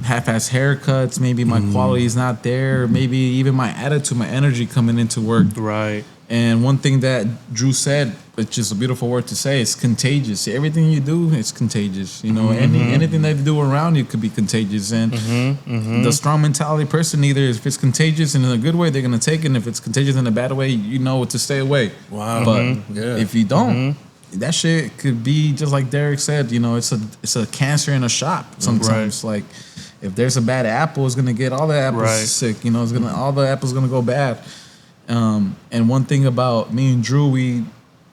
half-ass haircuts. Maybe my quality is not there. Maybe even my attitude, my energy coming into work. Right. And one thing that Drew said, which is a beautiful word to say, it's contagious. Everything you do, it's contagious. You know, anything that you do around you could be contagious. And the strong mentality person, either if it's contagious in a good way, they're gonna take it. And if it's contagious in a bad way, you know to stay away. Wow. But Yeah. if you don't, that shit could be just like Derek said. You know, it's a cancer in a shop. Sometimes, like if there's a bad apple, it's gonna get all the apples sick. You know, it's gonna all the apples gonna go bad. And one thing about me and Drew, we,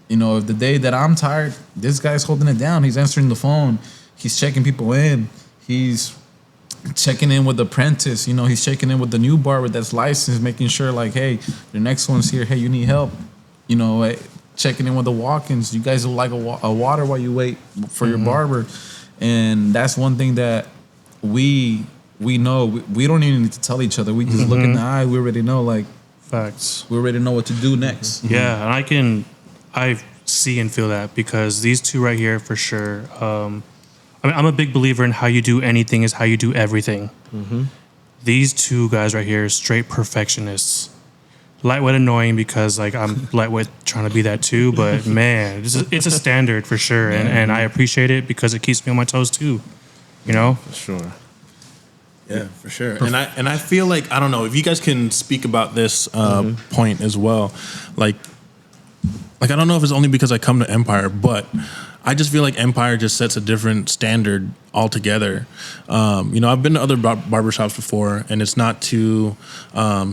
you know, if the day that I'm tired, this guy's holding it down. He's answering the phone. He's checking people in. He's checking in with the apprentice. You know, he's checking in with the new barber that's licensed, making sure like, hey, the next one's here. Hey, you need help. You know, checking in with the walk-ins. You guys would like a water while you wait for your barber. And that's one thing that we know. We don't even need to tell each other. We just look in the eye. We already know, like, Facts. we already know what to do next. Yeah, and I see and feel that because these two right here for sure. I mean, I'm a big believer in how you do anything is how you do everything. These two guys right here, straight perfectionists. Lightweight annoying because like I'm lightweight trying to be that too, but man, it's a standard for sure, and I appreciate it because it keeps me on my toes too. You know, For sure. Yeah, for sure. And I feel like, I don't know if you guys can speak about this point as well. Like I don't know if it's only because I come to Empire, but I just feel like Empire just sets a different standard altogether. You know, I've been to other barbershops before, and it's not to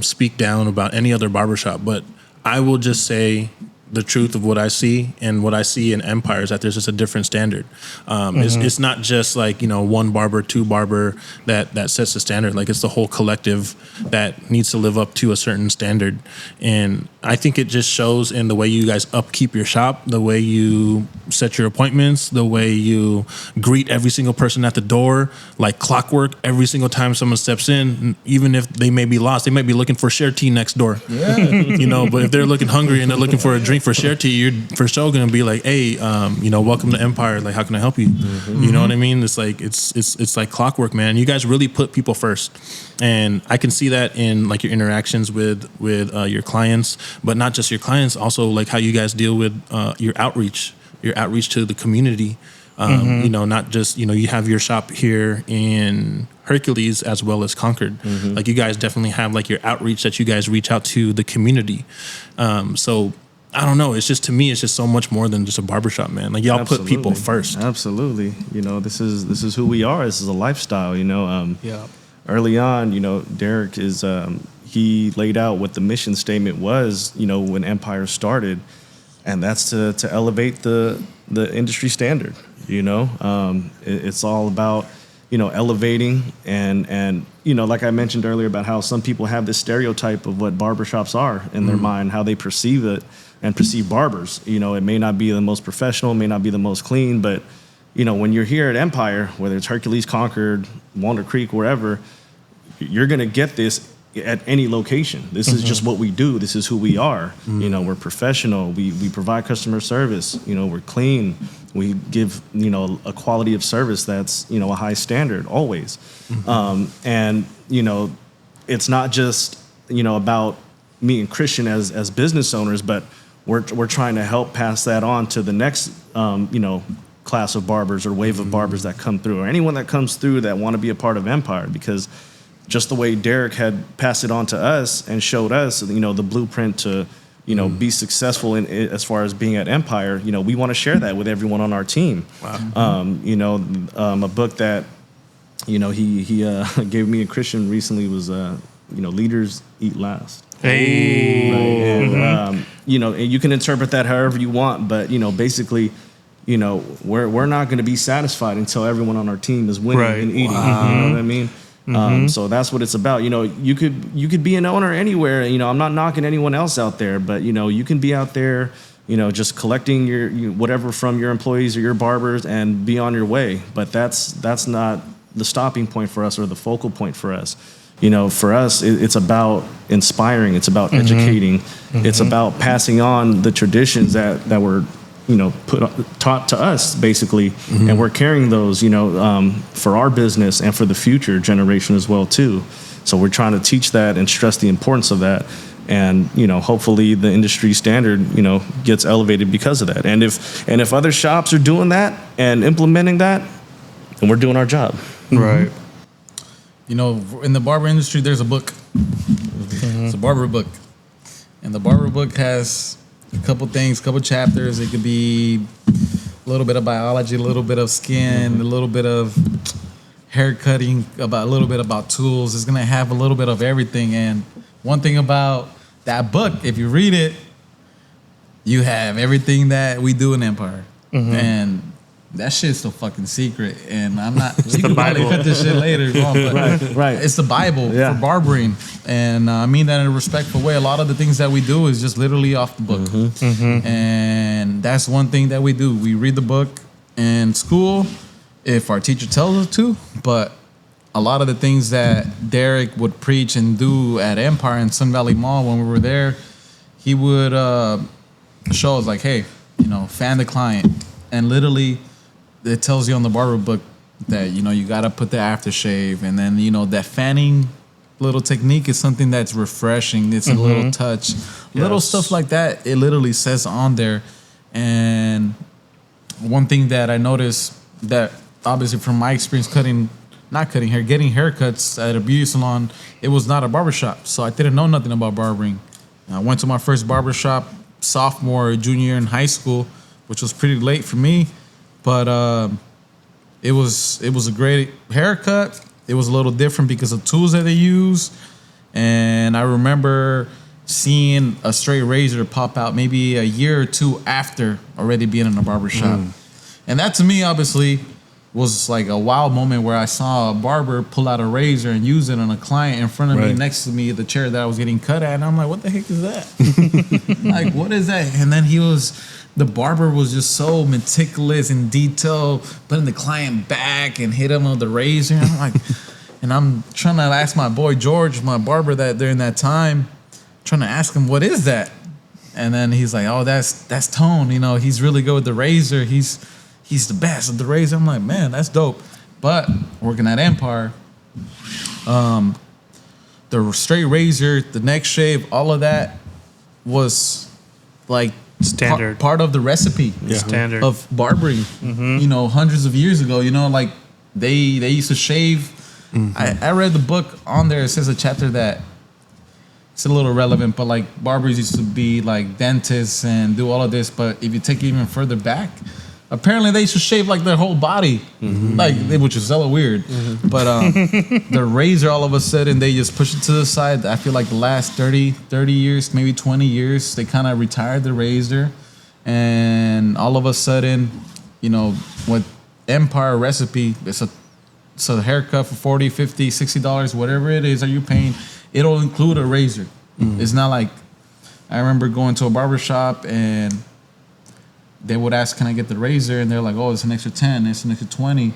speak down about any other barbershop, but I will just say the truth of what I see, and what I see in Empire is that there's just a different standard. It's not just like, you know, one barber, two barber that sets the standard. Like it's the whole collective that needs to live up to a certain standard. And I think it just shows in the way you guys upkeep your shop, the way you set your appointments, the way you greet every single person at the door, like clockwork. Every single time someone steps in, even if they may be lost, they might be looking for share tea next door. Yeah. You know, but if they're looking hungry and they're looking for a drink for share tea, you're for sure gonna be like, hey, you know, welcome to Empire. Like, how can I help you? You know what I mean? It's like it's like clockwork, man. You guys really put people first, and I can see that in like your interactions with your clients, but not just your clients, also like how you guys deal with your outreach to the community. You know, not just, you know, you have your shop here in Hercules as well as Concord. Like you guys definitely have like your outreach that you guys reach out to the community. So I don't know. It's just, to me, it's just so much more than just a barbershop, man. Like y'all put people first. Absolutely. You know, this is who we are. This is a lifestyle, you know. yeah, Early on, you know, Derek is he laid out what the mission statement was, you know, when Empire started, and that's to elevate the industry standard. You know, it's all about, you know, elevating and you know, like I mentioned earlier about how some people have this stereotype of what barbershops are in their mind, how they perceive it and perceive barbers. You know, it may not be the most professional, may not be the most clean, but you know, when you're here at Empire, whether it's Hercules, Concord, Walnut Creek, wherever, you're gonna get this at any location. This is just what we do. This is who we are. You know, we're professional. We provide customer service. You know, we're clean. We give, you know, a quality of service that's, you know, a high standard always. And, you know, it's not just, you know, about me and Christian as business owners, but we're trying to help pass that on to the next, you know, class of barbers or wave of barbers that come through, or anyone that comes through that want to be a part of Empire, because just the way Derek had passed it on to us and showed us, you know, the blueprint to, you know, be successful in as far as being at Empire, you know, we want to share that with everyone on our team. Wow. You know, a book that, you know, he gave me and Christian recently was, you know, Leaders Eat Last. hey, Right? And, you know, and you can interpret that however you want, but, you know, basically, you know, we're not going to be satisfied until everyone on our team is winning and eating. Wow. You know what I mean? So that's what it's about. You know, you could be an owner anywhere. You know, I'm not knocking anyone else out there, but you know, you can be out there, you know, just collecting your whatever from your employees or your barbers and be on your way. But that's not the stopping point for us or the focal point for us. You know, for us, it's about inspiring. It's about educating. It's about passing on the traditions that were, taught to us basically, and we're carrying those, for our business and for the future generation as well too. So we're trying to teach that and stress the importance of that. And, hopefully the industry standard, gets elevated because of that. And if other shops are doing that and implementing that, then we're doing our job. Right. In the barber industry, there's a book. It's a barber book. And the barber book has a couple things, couple chapters. It could be a little bit of biology, a little bit of skin, a little bit of hair cutting, a little bit about tools. It's going to have a little bit of everything. And one thing about that book, if you read it, you have everything that we do in Empire. And that shit's the fucking secret. And I'm not, we can probably cut this shit later. But Right. it's the Bible for barbering. And I mean that in a respectful way. A lot of the things that we do is just literally off the book. And that's one thing that we do. We read the book in school if our teacher tells us to, but a lot of the things that Derek would preach and do at Empire and Sun Valley Mall when we were there, he would show us like, hey, fan the client. And literally, it tells you on the barber book that, you got to put the aftershave. And then, that fanning little technique is something that's refreshing. It's a little touch. Little stuff like that, it literally says on there. And one thing that I noticed that obviously from my experience getting haircuts at a beauty salon, it was not a barbershop. So I didn't know nothing about barbering. I went to my first barbershop sophomore, junior year in high school, which was pretty late for me. But it was a great haircut. It was a little different because of tools that they use. And I remember seeing a straight razor pop out maybe a year or two after already being in a barbershop. And that to me, obviously, was like a wow moment where I saw a barber pull out a razor and use it on a client in front of me, next to me, the chair that I was getting cut at. And I'm like, what the heck is that? Like, what is that? And then the barber was just so meticulous in detail, putting the client back and hit him with the razor. And I'm like, and I'm trying to ask my boy George, my barber that during that time, trying to ask him, what is that? And then he's like, oh, that's Tone. He's really good with the razor. He's the best with the razor. I'm like, man, that's dope. But working at Empire, the straight razor, the neck shave, all of that was like standard part of the recipe standard of barbering. Hundreds of years ago, like they used to shave. I read the book on there. It says a chapter that it's a little relevant, but like barbers used to be like dentists and do all of this. But if you take it even further back, apparently they used to shave like their whole body, which is hella weird. But the razor, all of a sudden, they just push it to the side. I feel like the last 30 years, maybe 20 years, they kind of retired the razor. And all of a sudden, with Empire recipe, it's a haircut for $40, $50, $60, whatever it is that you're paying, it'll include a razor. It's not like, I remember going to a barbershop and they would ask, can I get the razor? And they're like, oh, it's an extra 10, it's an extra 20.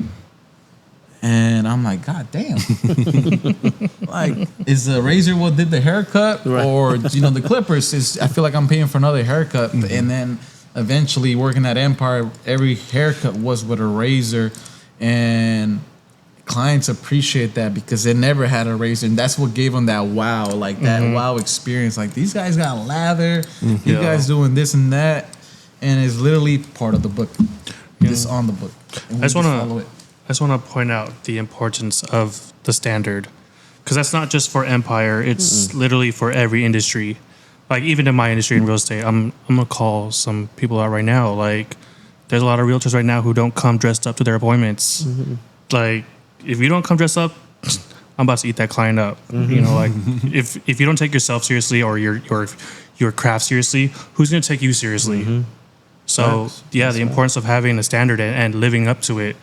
And I'm like, God damn. Like, is the razor what did the haircut? Right. Or, the clippers? I feel like I'm paying for another haircut. And then eventually working at Empire, every haircut was with a razor. And clients appreciate that because they never had a razor. And that's what gave them that wow, like that wow experience. Like, these guys got lather. You guys doing this and that. And it's literally part of the book. It's on the book. I just want to point out the importance of the standard, because that's not just for Empire. It's literally for every industry. Like, even in my industry in real estate, I'm gonna call some people out right now. Like, there's a lot of realtors right now who don't come dressed up to their appointments. Like, if you don't come dressed up, I'm about to eat that client up. Like, if you don't take yourself seriously or your craft seriously, who's gonna take you seriously? So the importance of having a standard and living up to it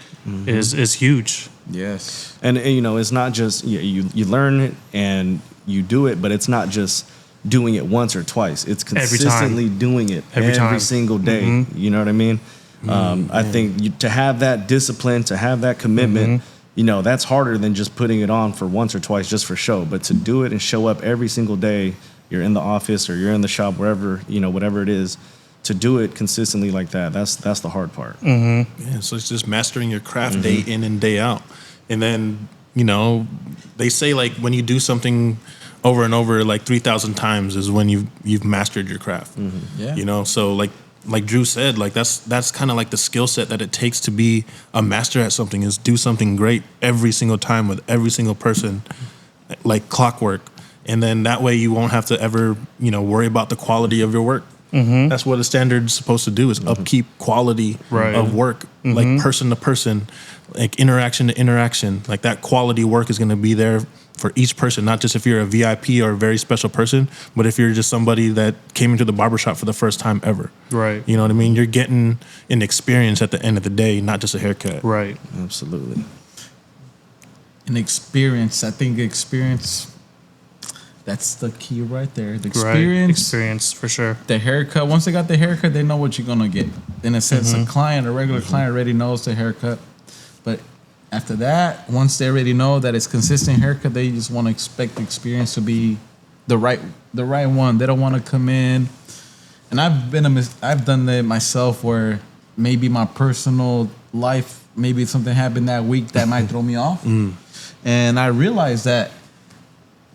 is huge. Yes, and it's not just you learn it and you do it, but it's not just doing it once or twice. It's consistently doing it every single day. You know what I mean? I think to have that discipline, to have that commitment, that's harder than just putting it on for once or twice just for show. But to do it and show up every single day, you're in the office or you're in the shop, wherever whatever it is. to do it consistently like that's the hard part. Yeah, so it's just mastering your craft day in and day out. And then, they say like when you do something over and over like 3,000 times is when you've mastered your craft. Yeah. So like Drew said, like that's kind of like the skill set that it takes to be a master at something, is do something great every single time with every single person, like clockwork. And then that way you won't have to ever, worry about the quality of your work. That's what a standard's supposed to do, is upkeep quality of work, like person to person, like interaction to interaction. Like that quality work is going to be there for each person, not just if you're a VIP or a very special person, but if you're just somebody that came into the barbershop for the first time ever. Right. You know what I mean? You're getting an experience at the end of the day, not just a haircut. Right. Absolutely. An experience. I think experience. That's the key right there. The experience. Right. Experience for sure. The haircut. Once they got the haircut, they know what you're gonna get. In a sense, a regular client already knows the haircut. But after that, once they already know that it's consistent haircut, they just want to expect the experience to be the right one. They don't want to come in. And I've done that myself, where maybe my personal life, maybe something happened that week that might throw me off, and I realized that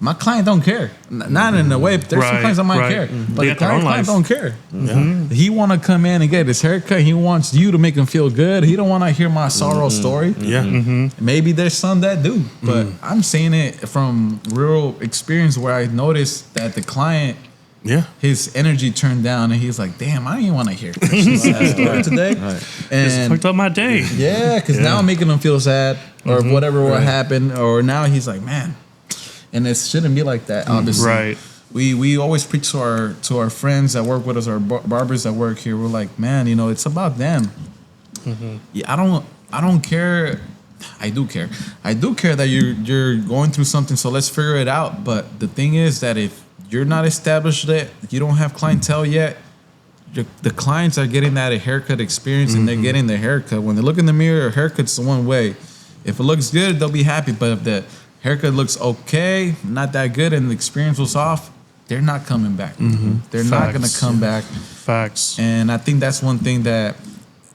my client don't care. Not in a way. There's some clients that might care, but the client don't care. He want to come in and get his haircut. He wants you to make him feel good. He don't want to hear my sorrow story. Maybe there's some that do, but I'm saying it from real experience, where I noticed that the client, his energy turned down, and he's like, "Damn, I didn't want to hear Christian's sad story today." It's fucked up my day. Yeah, because now I'm making him feel sad, or whatever will happen, or now he's like, "Man." And it shouldn't be like that, obviously. Right. We always preach to our friends that work with us, our barbers that work here. We're like, man, it's about them. Yeah, I don't care. I do care. I do care that you're going through something. So let's figure it out. But the thing is that if you're not established yet, you don't have clientele yet, the clients are getting that haircut experience, and they're getting the haircut. When they look in the mirror, haircut's the one way. If it looks good, they'll be happy. But if the haircut looks okay, not that good, and the experience was off, they're not coming back. They're not going to come back. Facts. And I think that's one thing that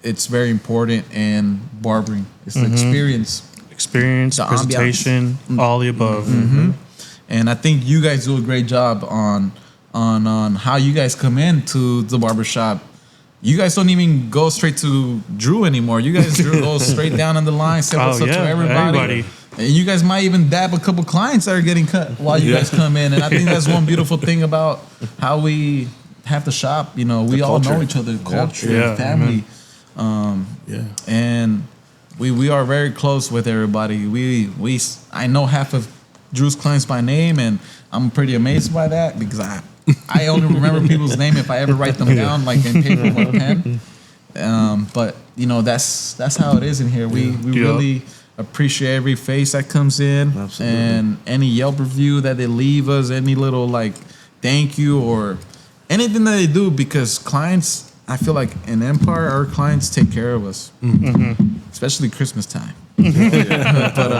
it's very important in barbering. It's the experience. Experience, The presentation, all the above. And I think you guys do a great job on how you guys come into the barbershop. You guys don't even go straight to Drew anymore. You guys go straight down on the line, say what's up to everybody. And you guys might even dab a couple clients that are getting cut while you guys come in. And I think that's one beautiful thing about how we have the shop. We all know each other, culture, family. And we are very close with everybody. I know half of Drew's clients by name, and I'm pretty amazed by that, because I only remember people's name if I ever write them down, like in paper or pen. But that's how it is in here. We really appreciate every face that comes in. Absolutely. And any Yelp review that they leave us, any little like thank you or anything that they do, because clients, I feel like in Empire, our clients take care of us, especially Christmas time. But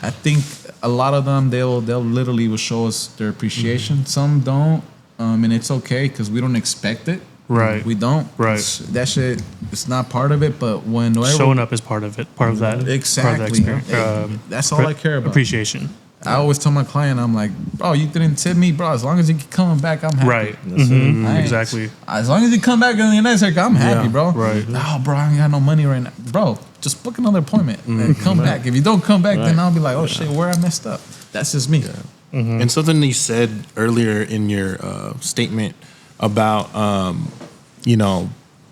I think a lot of them they'll literally will show us their appreciation. Some don't, and it's okay, because we don't expect it. Right. We don't. Right. That shit, it's not part of it. But whenever showing up is part of it. Part of that. Exactly. Part of that experience. That's all I care about. Appreciation. I always tell my client, I'm like, bro, you didn't tip me, bro. As long as you keep coming back, I'm happy. Right. Exactly. As long as you come back on your next haircut, I'm happy, bro. Right. Oh, bro, I ain't got no money right now. Bro, just book another appointment and come back. If you don't come back, then I'll be like, oh, shit, where I messed up. That's just me. And something you said earlier in your statement about,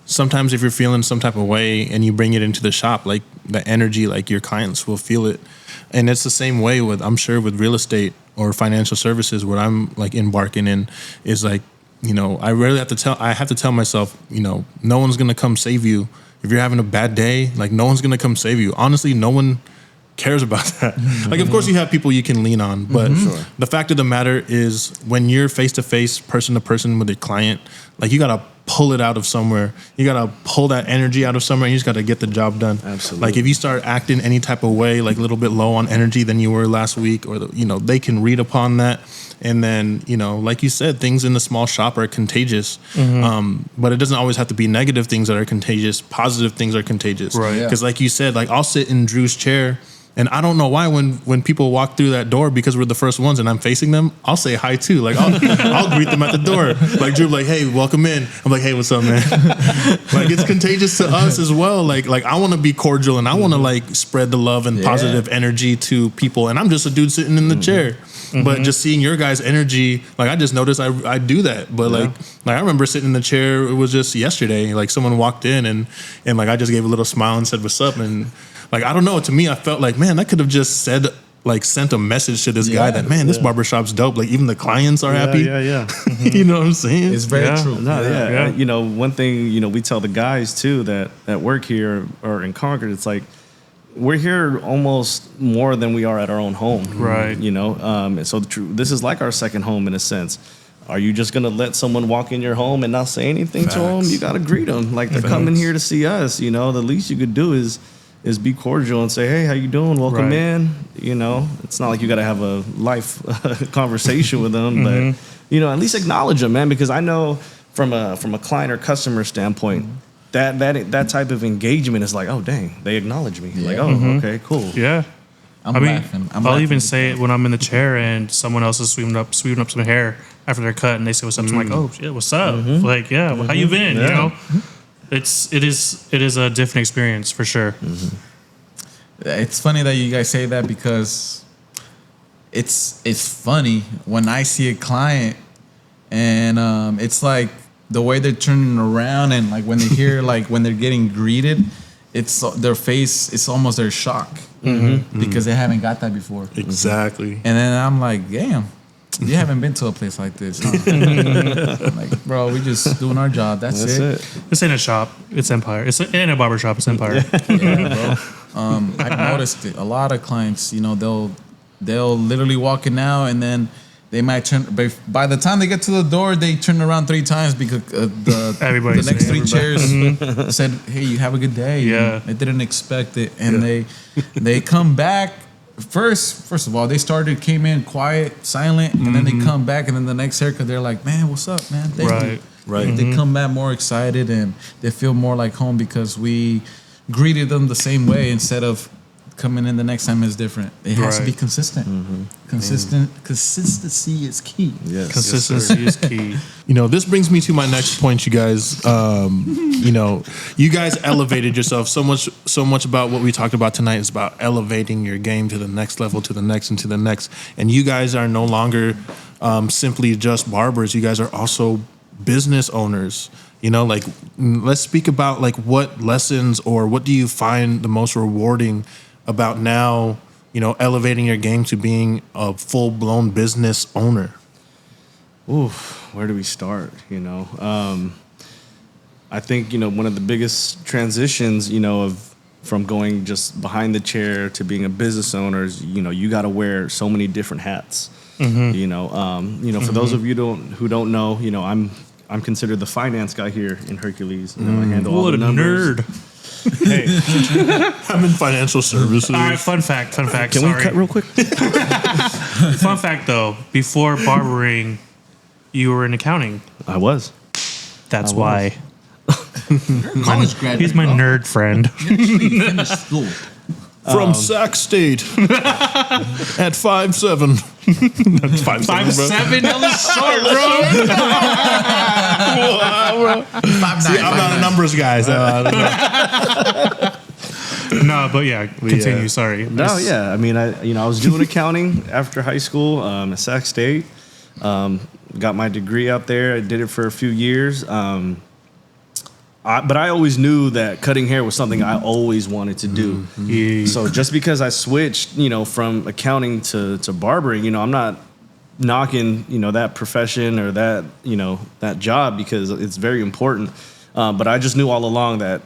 sometimes if you're feeling some type of way and you bring it into the shop, like the energy, like your clients will feel it. And it's the same way with, I'm sure, with real estate or financial services, what I'm like embarking in is like, I have to tell myself, no one's going to come save you. If you're having a bad day, like no one's going to come save you. Honestly, no one cares about that. Like, of course you have people you can lean on, but the fact of the matter is when you're face to face, person to person with a client, like you got to pull it out of somewhere. You got to pull that energy out of somewhere, and you just got to get the job done. Absolutely. Like if you start acting any type of way, like a little bit low on energy than you were last week, or they can read upon that. And then, like you said, things in the small shop are contagious. But it doesn't always have to be negative things that are contagious. Positive things are contagious. Right. Yeah. Because like you said, like I'll sit in Drew's chair, and I don't know why when people walk through that door, because we're the first ones and I'm facing them, I'll say hi too. Like I'll greet them at the door. Like Drew, like, hey, welcome in. I'm like, hey, what's up, man? Like it's contagious to us as well. Like I want to be cordial, and I want to like spread the love and positive energy to people. And I'm just a dude sitting in the chair. But just seeing your guys' energy, like I just noticed I do that. But like I remember sitting in the chair, it was just yesterday, like someone walked in and like I just gave a little smile and said, what's up? And like, I don't know, to me, I felt like, man, I could have just said, like sent a message to this guy that, man, this barbershop's dope. Like even the clients are happy. Yeah. You know what I'm saying? It's very true. No, one thing, we tell the guys too that work here or in Concord, it's like, we're here almost more than we are at our own home. Right. And so this is like our second home in a sense. Are you just going to let someone walk in your home and not say anything to them? You got to greet them. Like they're coming here to see us, the least you could do is be cordial and say, hey, how you doing? Welcome in. It's not like you got to have a life conversation with them, but, at least acknowledge them, man, because I know from a client or customer standpoint, that type of engagement is like, oh, dang, they acknowledge me. Like, oh, okay, cool. Yeah. I'll even say it when I'm in the chair and someone else is sweeping up some hair after they're cut, and they say what's up. So I'm like, oh shit, what's up? Like, well, how you been? It is a different experience for sure. It's funny that you guys say that because it's funny when I see a client and it's like the way they're turning around and like when they hear like when they're getting greeted, it's their face. It's almost their shock because they haven't got that before. Exactly. And then I'm like, damn, you haven't been to a place like this. Huh? Like, bro, we just doing our job. That's it. This ain't a shop. It's Empire. It's in a barbershop. It's Empire. Yeah, bro. I've noticed it. A lot of clients, they'll literally walk in now and then they might turn. By the time they get to the door, they turn around 3 times because the next 3 chairs said, "Hey, you have a good day." Yeah, they didn't expect it, and they come back. First of all, they came in quiet, silent, and then they come back, and then the next haircut, they're like, "Man, what's up, man?" Thank you. Right. They come back more excited, and they feel more like home because we greeted them the same way instead of coming in the next time is different. It has to be consistent. Consistency is key. Yes. Consistency is key. This brings me to my next point, you guys. You guys elevated yourself so much about what we talked about tonight is about elevating your game to the next level, to the next, and to the next. And you guys are no longer simply just barbers. You guys are also business owners. Like let's speak about like what lessons or what do you find the most rewarding about now, elevating your game to being a full-blown business owner? Ooh, where do we start? I think, one of the biggest transitions, from going just behind the chair to being a business owner is, you got to wear so many different hats. For those of you who don't know, I'm considered the finance guy here in Hercules. I handle all the numbers. What a nerd. Hey, I'm in financial services. All right, fun fact. Can we cut real quick? Fun fact, though, before barbering, you were in accounting. I was. That's why. College graduate. He's my nerd friend. Finished school. From Sac State at 5'7". That's 5'7", 5'7", that was short, bro. See, I'm not a numbers guy. No, but yeah, continue. Sorry. No, yeah. I mean, I was doing accounting after high school at Sac State. Got my degree out there. I did it for a few years. But I always knew that cutting hair was something I always wanted to do. Yeah. So just because I switched, from accounting to barbering, I'm not knocking, that profession or that, that job because it's very important. But I just knew all along that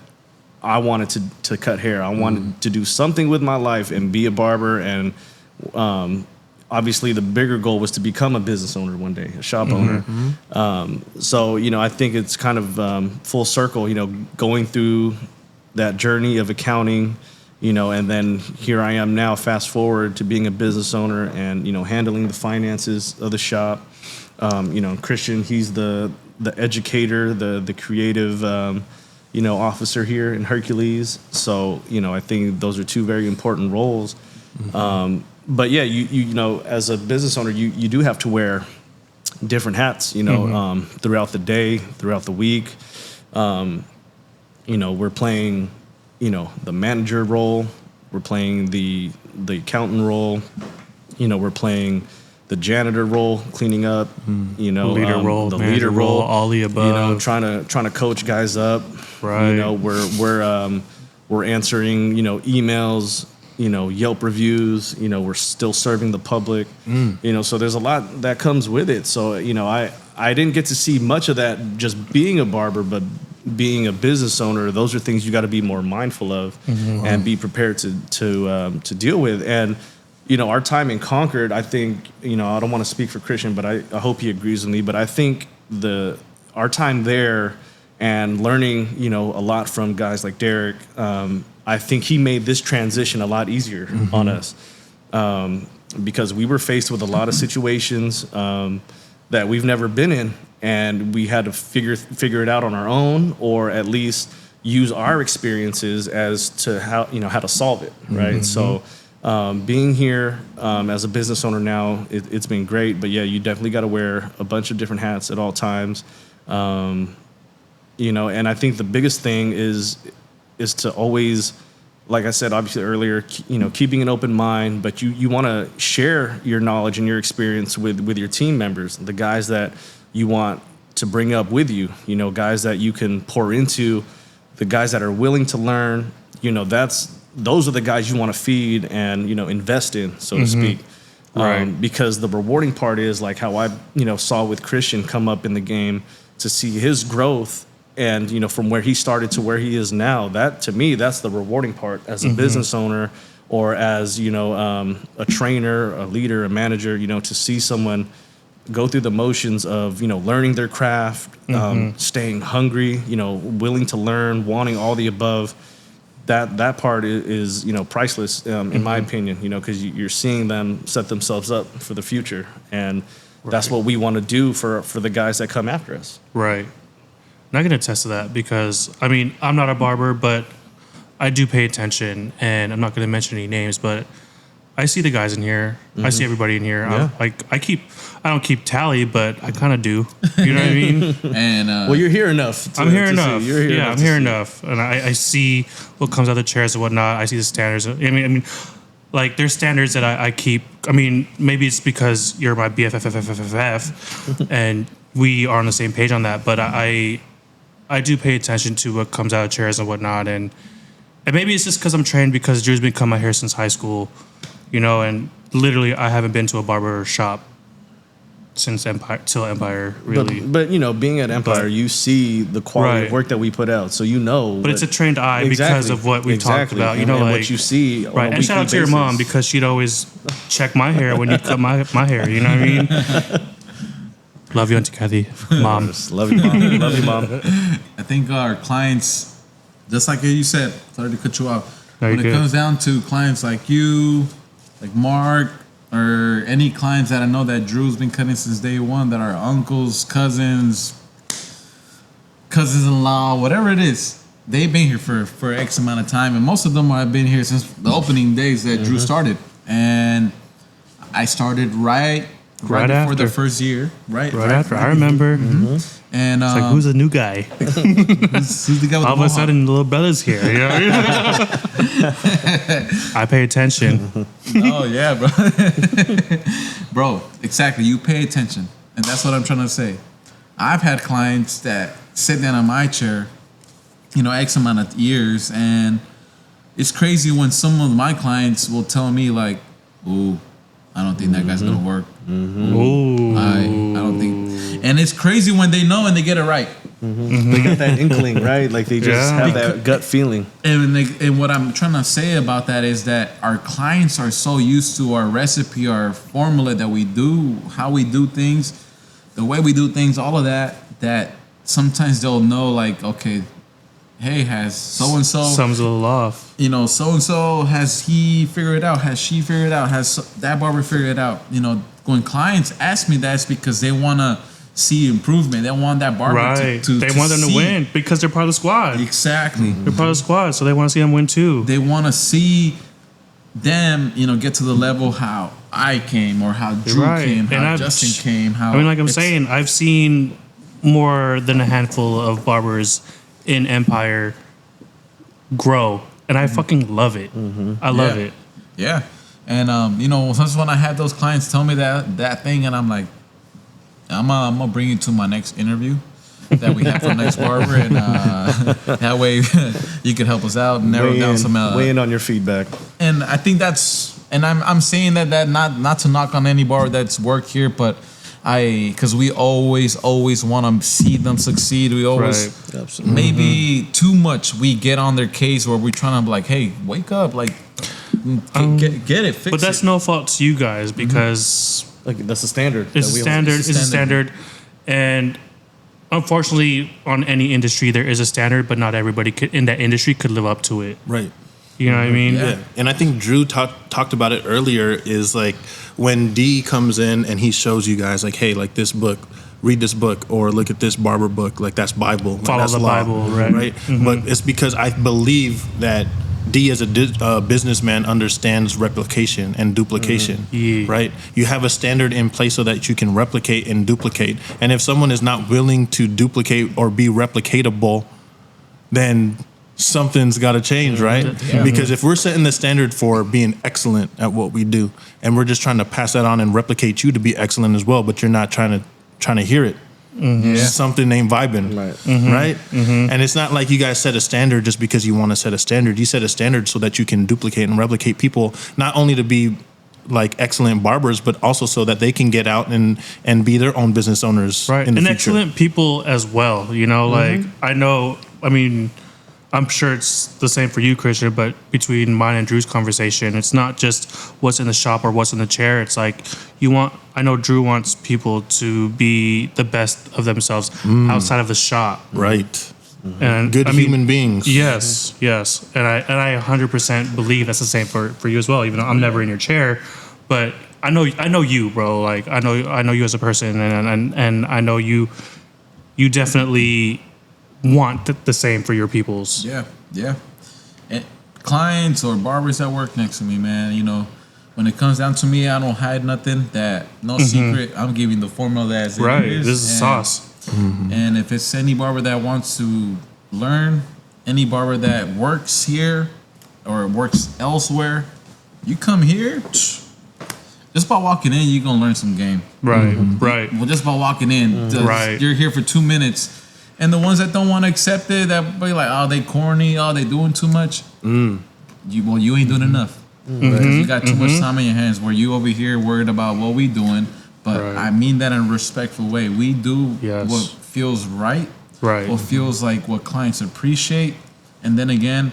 I wanted to cut hair. I wanted to do something with my life and be a barber and obviously the bigger goal was to become a business owner one day, a shop owner. So, I think it's kind of full circle, going through that journey of accounting, and then here I am now, fast forward to being a business owner and, handling the finances of the shop. Christian, he's the educator, the creative, officer here in Hercules. So, I think those are two very important roles. But yeah, you as a business owner, you do have to wear different hats, throughout the day, throughout the week. We're playing, the manager role, we're playing the accountant role, we're playing the janitor role, cleaning up, leader role, the manager leader role, all the above. Trying to coach guys up. Right. We're answering, emails, Yelp reviews, we're still serving the public, so there's a lot that comes with it. So, I didn't get to see much of that just being a barber, but being a business owner, those are things you got to be more mindful of and be prepared to deal with. And, our time in Concord, I think, I don't want to speak for Christian, but I hope he agrees with me, but I think our time there and learning, a lot from guys like Derek, I think he made this transition a lot easier on us because we were faced with a lot of situations that we've never been in, and we had to figure it out on our own, or at least use our experiences as to how to solve it, right? So being here as a business owner now, it's been great, but yeah, you definitely got to wear a bunch of different hats at all times. And I think the biggest thing is to always, like I said, obviously earlier, keeping an open mind, but you want to share your knowledge and your experience with your team members, the guys that you want to bring up with you, guys that you can pour into, the guys that are willing to learn, those are the guys you want to feed and, invest in, so to speak. Right. Because the rewarding part is like how I, saw with Christian come up in the game, to see his growth and, from where he started to where he is now. That, to me, that's the rewarding part as a business owner or as, a trainer, a leader, a manager, to see someone go through the motions of, learning their craft, staying hungry, willing to learn, wanting all the above. That part is priceless, in my opinion, because you're seeing them set themselves up for the future. And that's what we want to do for the guys that come after us. Right. And I can attest to that because, I'm not a barber, but I do pay attention, and I'm not going to mention any names, but I see the guys in here. I see everybody in here. Yeah. I don't keep tally, but I kind of do. You know what I mean? And well, you're here enough. I'm here to enough. See. You're here I'm here enough, and I see what comes out of the chairs and whatnot. I see the standards. There's standards that I keep. Maybe it's because you're my BFF, and we are on the same page on that. But I do pay attention to what comes out of chairs and whatnot, and maybe it's just because I'm trained, because Drew's been cutting my hair since high school, and literally I haven't been to a barber shop since Empire, really. But being at Empire, you see the quality of work that we put out, so But it's a trained eye because of what we talked about, and what you see. Right, and shout out to your mom, because she'd always check my hair when you cut my hair. You know what I mean? Love you, Auntie Kathy, Mom. Love you, Mom. Love you, Mom. I think our clients, just like you said, sorry to cut you off. No, when it comes down to clients like you, like Mark, or any clients that I know that Drew's been cutting since day one, that are uncles, cousins-in-law, whatever it is, they've been here for X amount of time, and most of them have been here since the opening days that Drew started. And I started right before after the first year, right after. I remember. And it's like, who's the new guy? who's the guy with all of a sudden, the little brother's here. You know? I pay attention. Oh yeah, bro. Bro, exactly. You pay attention, and that's what I'm trying to say. I've had clients that sit down on my chair, X amount of years, and it's crazy when some of my clients will tell me like, "Ooh, I don't think that guy's gonna work." Ooh, I don't think. And it's crazy when they know and they get it right. They got that inkling, right? Like they just have that gut feeling. And what I'm trying to say about that is that our clients are so used to our recipe, our formula that we do, how we do things, the way we do things, all of that, that sometimes they'll know, like, okay, hey, has so-and-so... Something's a little off. You know, so-and-so, has he figured it out? Has she figured it out? Has that barber figured it out? You know, when clients ask me that, it's because they want to see improvement. They want that barber to They want them to win because they're part of the squad. Exactly. They're part of the squad, so they want to see them win too. They want to see them, you know, get to the level how I came or how Drew came, how Justin came. How I mean, like I'm saying, I've seen more than a handful of barbers in Empire grow, and I fucking love it. I love it. Yeah. And you know, sometimes when I have those clients tell me that thing, and I'm like, I'm gonna bring you to my next interview that we have for next barber, and that way you can help us out and narrow down some weigh in on your feedback. And I think that's, and I'm saying that not to knock on any barber that's worked here, but because we always want to see them succeed. We always maybe too much we get on their case where we're trying to be like, hey, wake up, like get it fixed. But that's no fault to you guys because like that's a standard. It's a standard, and unfortunately, on any industry there is a standard, but not everybody in that industry could live up to it. Right. You know what I mean? Yeah. And I think Drew talked about it earlier, is like when D comes in and he shows you guys like, hey, like this book, read this book, or look at this barber book, like that's Bible. Like, Follow that's the law, Bible, right? But it's because I believe that D as a businessman understands replication and duplication, right? You have a standard in place so that you can replicate and duplicate. And if someone is not willing to duplicate or be replicatable, then something's got to change, right? Because if we're setting the standard for being excellent at what we do, and we're just trying to pass that on and replicate you to be excellent as well, but you're not trying to hear it. Something ain't vibing, right? And it's not like you guys set a standard just because you want to set a standard. You set a standard so that you can duplicate and replicate people, not only to be like excellent barbers, but also so that they can get out and be their own business owners in the future. And excellent people as well. You know, like I mean, I'm sure it's the same for you, Christian, but between mine and Drew's conversation, it's not just what's in the shop or what's in the chair. It's like I know Drew wants people to be the best of themselves outside of the shop. Right. And good human beings. Yes. And I 100% believe that's the same for you as well, even though I'm never in your chair. But I know you, bro. Like I know you as a person, and I know you definitely want the same for your peoples. Yeah. And clients or barbers that work next to me, man, you know, when it comes down to me, I don't hide nothing. No secret. I'm giving the formula as it is. This is sauce. And if it's any barber that wants to learn, any barber that works here or works elsewhere, you come here, just by walking in, you're going to learn some game. Right. Well, just by walking in, you're here for 2 minutes. And the ones that don't want to accept it, that be like, oh, they corny, oh, they doing too much. You ain't doing enough. You got too much time in your hands where you over here worried about what we doing. But I mean that in a respectful way. We do what feels right, what feels like what clients appreciate. And then again,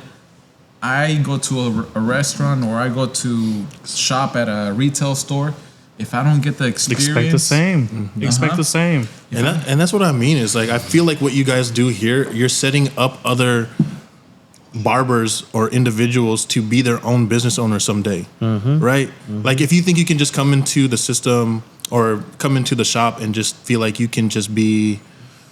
I go to a restaurant or I go to shop at a retail store. If I don't get the experience, expect the same. Expect the same. And that's what I mean is like I feel like what you guys do here, you're setting up other barbers or individuals to be their own business owners someday, right? Like if you think you can just come into the system or come into the shop and just feel like you can just be,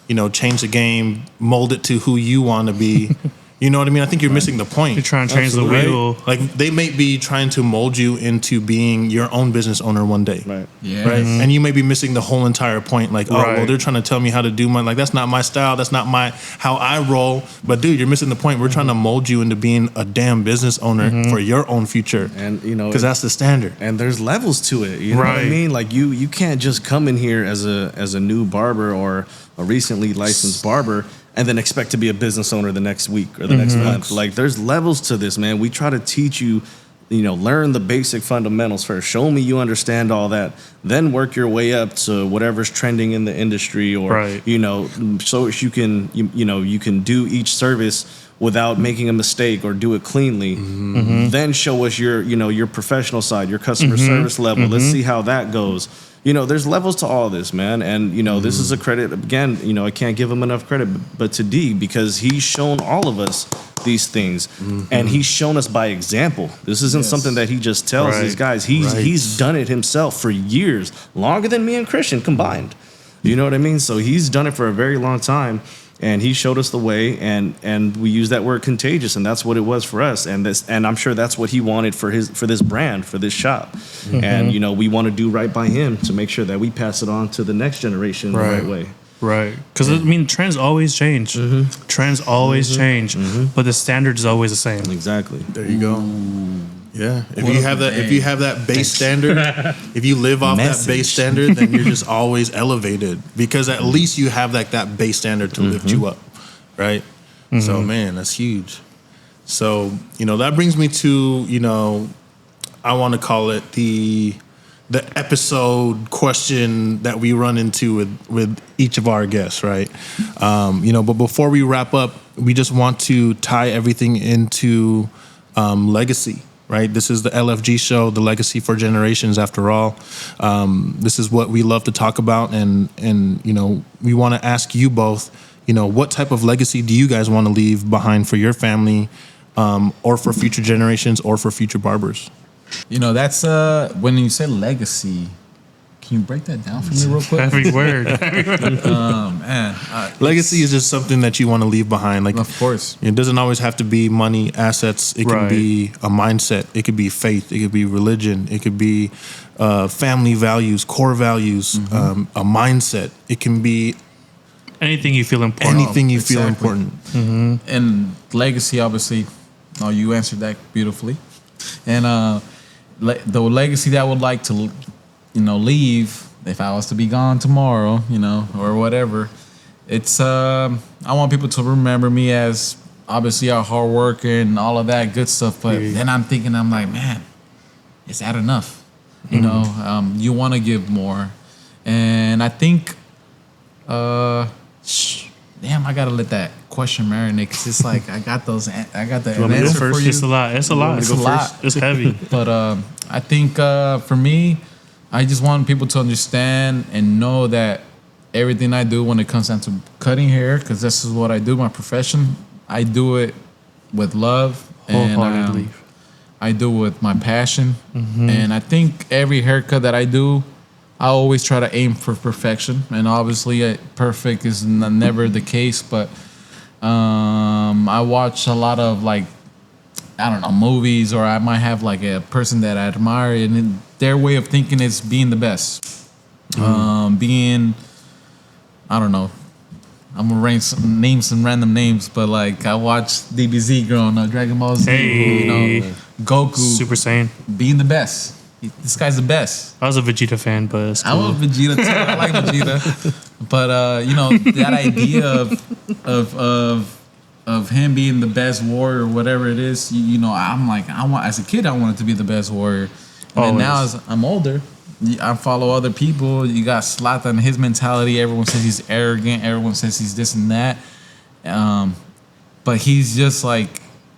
you know, change the game, mold it to who you want to be. You know what I mean? I think you're missing the point. You're trying to change the wheel. Like they may be trying to mold you into being your own business owner one day. Right. Yeah. Right. And you may be missing the whole entire point. Like, well, they're trying to tell me how to do my, like, that's not my style. That's not how I roll. But dude, you're missing the point. We're trying to mold you into being a damn business owner for your own future. And, you know, because that's the standard. And there's levels to it. You know what I mean? Like you can't just come in here as a new barber or a recently licensed barber and then expect to be a business owner the next week or the next month. Like there's levels to this, man. We try to teach you learn the basic fundamentals first. Show me you understand all that. Then work your way up to whatever's trending in the industry, or Right. so you can you can do each service without making a mistake or do it cleanly. Then show us your professional side, your customer service level. Let's see how that goes. There's levels to all this, man. And, this is a credit. Again, I can't give him enough credit, but to D, because he's shown all of us these things. And he's shown us by example. This isn't something that he just tells these guys. He's done it himself for years, longer than me and Christian combined. You know what I mean? So he's done it for a very long time. And he showed us the way, and we use that word contagious, and that's what it was for us. And I'm sure that's what he wanted for this brand, for this shop. And we want to do right by him to make sure that we pass it on to the next generation the right way. Right, because trends always change. Trends always change, but the standard is always the same. Exactly. There you go. Yeah, if you have that base standard, if you live off that base standard, then you're just always elevated, because at least you have that base standard to lift you up, right? So man, that's huge. So that brings me to I want to call it the episode question that we run into with each of our guests, right? But before we wrap up, we just want to tie everything into legacy. Right, this is the LFG show, the legacy for generations. After all, this is what we love to talk about, and we want to ask you both, what type of legacy do you guys want to leave behind for your family, or for future generations, or for future barbers? That's when you say legacy. Can you break that down for me real quick? Every word. Man, legacy is just something that you want to leave behind. Like, of course, it doesn't always have to be money, assets. It can be a mindset. It could be faith. It could be religion. It could be family values, core values, a mindset. It can be anything you feel important. Anything you feel important. And legacy, obviously, you answered that beautifully. And the legacy that I would like to leave, if I was to be gone tomorrow, or whatever, it's I want people to remember me as obviously a hard worker and all of that good stuff. But then I'm like, man, is that enough? You want to give more, and I think, damn, I gotta let that question marinate, because it's like I got the answer for you. It's a lot. It's a lot. It's heavy. But I think for me, I just want people to understand and know that everything I do when it comes down to cutting hair, because this is what I do, my profession, I do it with love, wholeheartedly. And I do it with my passion. And I think every haircut that I do, I always try to aim for perfection. And obviously, perfect is never the case, but I watch a lot of movies, or I might have a person that I admire, and their way of thinking is being the best. I'm gonna name some random names, but I watched DBZ growing up, Dragon Ball Z, Goku, Super Saiyan, being the best. This guy's the best. I was a Vegeta fan, but it's cool. I love Vegeta too. I like Vegeta, but that idea of him being the best warrior, or whatever it is, I'm like, as a kid, I wanted to be the best warrior. And then now as I'm older, I follow other people. You got Zlatan, his mentality. Everyone says he's arrogant. Everyone says he's this and that. But he's just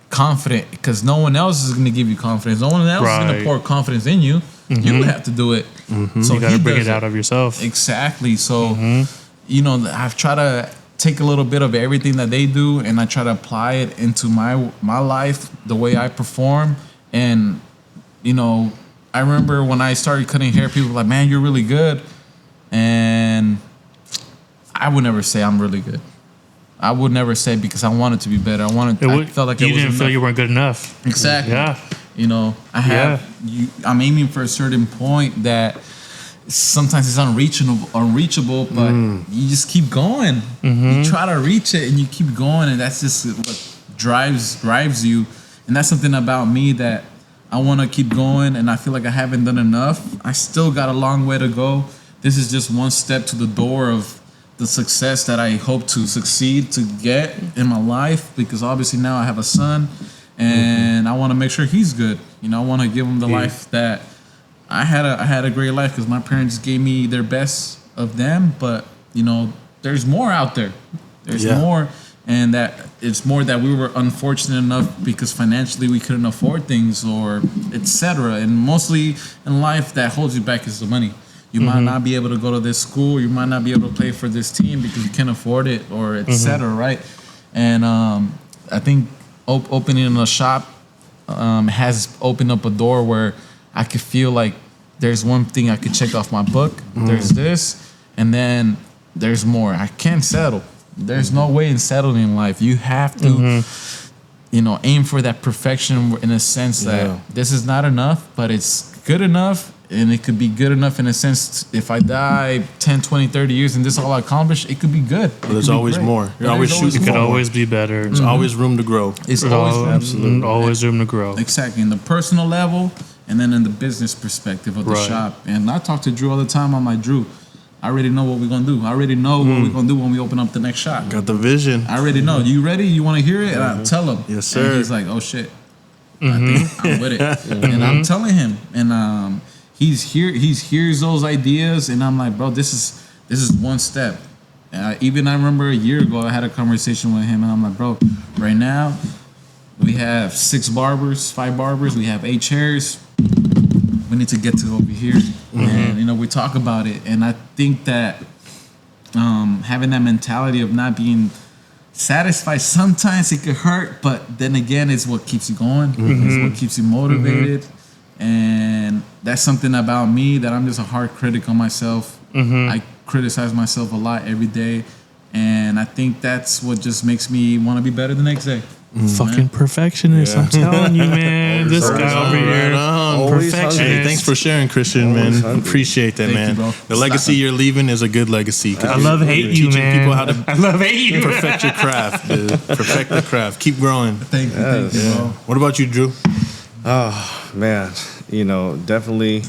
confident, because no one else is going to give you confidence. No one else is going to pour confidence in you. You have to do it. So you got to bring it out of yourself. Exactly. So, I've tried to take a little bit of everything that they do, and I try to apply it into my life, the way I perform. And, I remember when I started cutting hair, people were like, man, you're really good. And I would never say I'm really good. I would never say, because I wanted to be better. I felt like you it was didn't feel enough. you weren't good enough. Exactly. Yeah. I'm aiming for a certain point that sometimes it's unreachable, but you just keep going. You try to reach it and you keep going, and that's just what drives you. And that's something about me that I want to keep going, and I feel like I haven't done enough. I still got a long way to go. This is just one step to the door of the success that I hope to succeed to get in my life, because obviously now I have a son, and I want to make sure he's good. You know, I want to give him the life that I had a great life because my parents gave me their best of them, but you know, there's more out there. There's more, and that it's more that we were unfortunate enough because financially we couldn't afford things or etc. And mostly in life, that holds you back is the money. You might not be able to go to this school. You might not be able to play for this team because you can't afford it or etc. Right? And I think opening a shop has opened up a door where I could feel like there's one thing I could check off my book. There's this, and then there's more. I can't settle. There's no way in settling in life. You have to, you know, aim for that perfection in a sense that this is not enough, but it's good enough. And it could be good enough in a sense, if I die 10, 20, 30 years and this is all I accomplish, it could be good. But there's always more. You're always shooting It for could more. always be better. There's always room to grow. It's always Always room to grow. exactly in the personal level and then in the business perspective of the shop. And I talk to Drew all the time. I'm like, Drew, I already know what we're going to do. I already know what we're going to do when we open up the next shop. Got the vision. I already know. You ready? You want to hear it? And I tell him. Yes, sir. And he's like, oh, shit. I think I'm with it. And I'm telling him. And he hears those ideas. And I'm like, bro, this is one step. I remember a year ago, I had a conversation with him. And I'm like, bro, right now, we have 5 barbers. We have 8 chairs. We need to get to over here. And, you know, we talk about it. And I think that having that mentality of not being satisfied, sometimes it could hurt, but then again, it's what keeps you going. It's what keeps you motivated. And that's something about me that I'm just a hard critic on myself. I criticize myself a lot every day. And I think that's what just makes me want to be better the next day. Fucking perfectionist, I'm telling you, man. This guy over here, perfectionist. Hey, thanks for sharing, Christian, man. Appreciate that, Thank man. you, bro. The legacy you're leaving is a good legacy. I love hate you, teaching man. people how to I love hate you. perfect your craft, dude. Perfect the craft. Keep growing. Thank you, bro. What about you, Drew? Oh, man. You know, definitely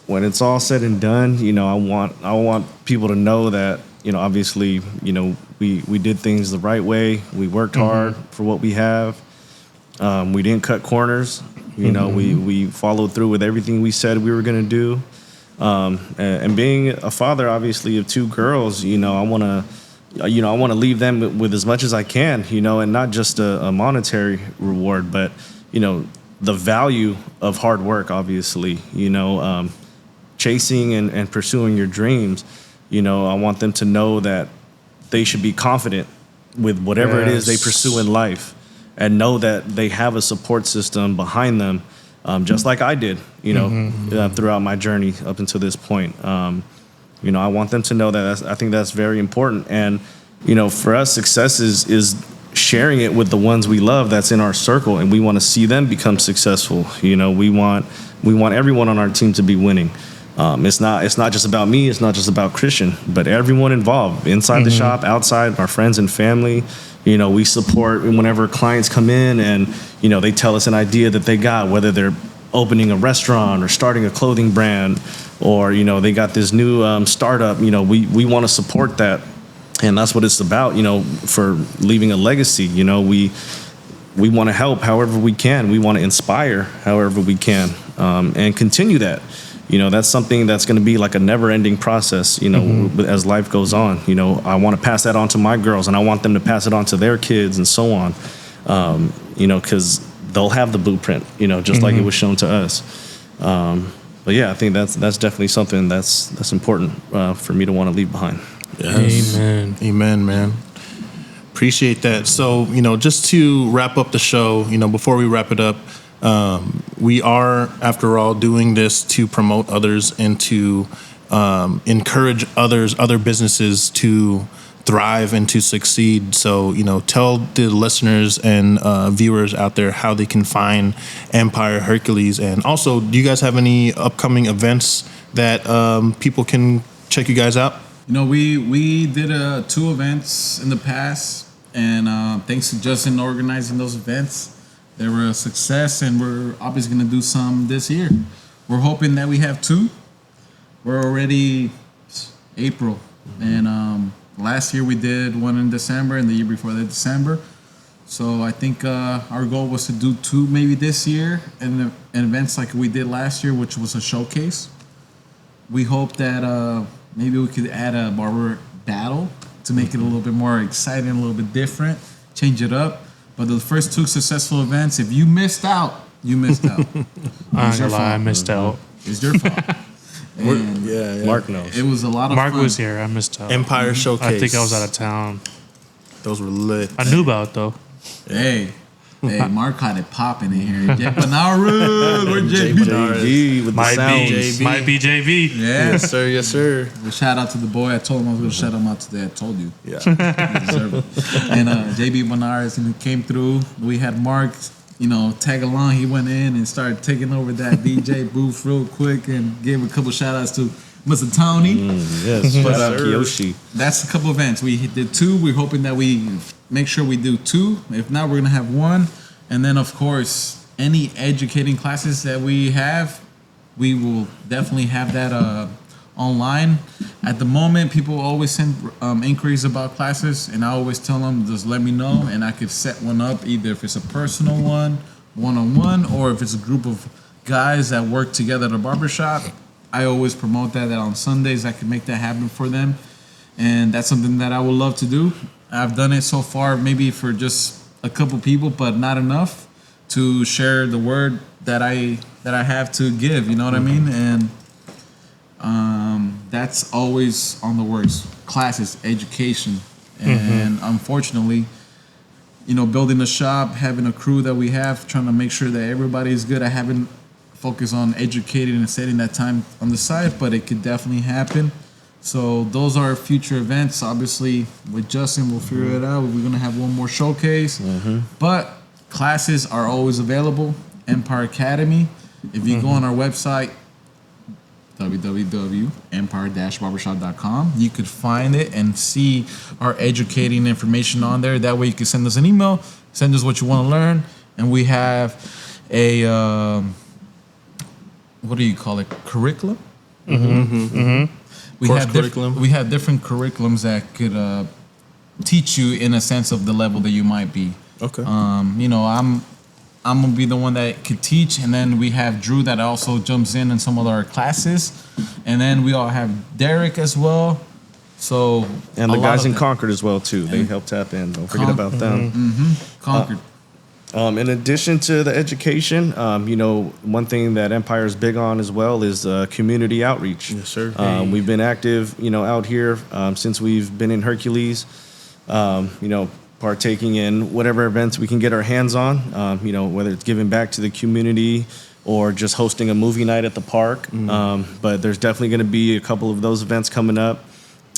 when it's all said and done, you know, I want people to know that, you know, obviously, you know, we did things the right way. We worked hard for what we have. We didn't cut corners. You know, we followed through with everything we said we were going to do. And being a father, obviously, of 2 girls, you know, I want to leave them with as much as I can, you know, and not just a monetary reward, but, you know, the value of hard work, obviously, you know, chasing and pursuing your dreams. You know, I want them to know that they should be confident with whatever it is they pursue in life and know that they have a support system behind them, just like I did, you know, throughout my journey up until this point. You know, I want them to know that. I think that's very important. And, you know, for us, success is sharing it with the ones we love that's in our circle, and we want to see them become successful. You know, we want everyone on our team to be winning. It's not just about me. It's not just about Christian, but everyone involved inside the shop, outside, our friends and family. You know, we support whenever clients come in and, you know, they tell us an idea that they got, whether they're opening a restaurant or starting a clothing brand, or, you know, they got this new startup. You know, we want to support that. And that's what it's about, you know, for leaving a legacy. You know, we want to help however we can. We want to inspire however we can, and continue that. You know, that's something that's going to be like a never-ending process, you know, as life goes on. You know, I want to pass that on to my girls, and I want them to pass it on to their kids and so on, you know, because they'll have the blueprint, you know, just like it was shown to us. But, yeah, I think that's definitely something that's important for me to want to leave behind. Yes. Amen, man. Appreciate that. So, you know, just to wrap up the show, you know, before we wrap it up, we are, after all, doing this to promote others and to encourage other businesses to thrive and to succeed. So, you know, tell the listeners and viewers out there how they can find Empire Hercules. And also, do you guys have any upcoming events that people can check you guys out? You know, we did 2 events in the past, and thanks to Justin organizing those events, they were a success, and we're obviously going to do some this year. We're hoping that we have 2. We're already April, and last year we did one in December, and the year before that December. So I think our goal was to do 2 maybe this year, and events like we did last year, which was a showcase. We hope that maybe we could add a barber battle to make it a little bit more exciting, a little bit different, change it up. But the first 2 successful events, if you missed out, you missed out. I'm not gonna lie, I missed out. It's your fault. Yeah. Mark knows. It was a lot of Mark fun. was here. I missed out. Empire Showcase. I think I was out of town. Those were lit. I knew about it though. Hey, Mark had it popping in here. Jeff Benares, we're JB. JB with the Might sound. be, might be JB. Yeah. Yes, sir. Yes, sir. Well, shout out to the boy. I told him I was going to shout him out today. I told you. Yeah. You deserve it. And JB Benares, he came through. We had Mark, tag along. He went in and started taking over that DJ booth real quick and gave a couple shout outs to Mr. Tony. Yes, shout out Kiyoshi. That's a couple events. We did 2. We're hoping that we make sure we do 2. If not, we're going to have 1. And then, of course, any educating classes that we have, we will definitely have that online. At the moment, people always send inquiries about classes, and I always tell them, just let me know, and I could set one up, either if it's a personal one, one-on-one, or if it's a group of guys that work together at a barbershop. I always promote that on Sundays I can make that happen for them, and that's something that I would love to do. I've done it so far, maybe for just a couple people, but not enough to share the word that I have to give. You know what I mean? And that's always on the words: classes, education, and unfortunately, building a shop, having a crew that we have, trying to make sure that everybody's good. I haven't focused on educating and setting that time on the side, but it could definitely happen. So those are future events. Obviously, with Justin, we'll figure it out. We're gonna have one more showcase, but classes are always available. Empire Academy. If you go on our website, www.empire-barbershop.com, you could find it and see our educating information on there. That way, you can send us an email, send us what you want to learn, and we have a what do you call it? Curriculum. We Course have curriculum. We have different curriculums that could teach you in a sense of the level that you might be. Okay. I'm gonna be the one that could teach, and then we have Drew that also jumps in some of our classes, and then we all have Derek as well. So And the guys in Concord as well, too. They help tap in. Don't forget about them. Concord. In addition to the education, one thing that Empire is big on as well is community outreach. Yes, sir. We've been active, out here since we've been in Hercules, partaking in whatever events we can get our hands on, whether it's giving back to the community or just hosting a movie night at the park. But there's definitely going to be a couple of those events coming up.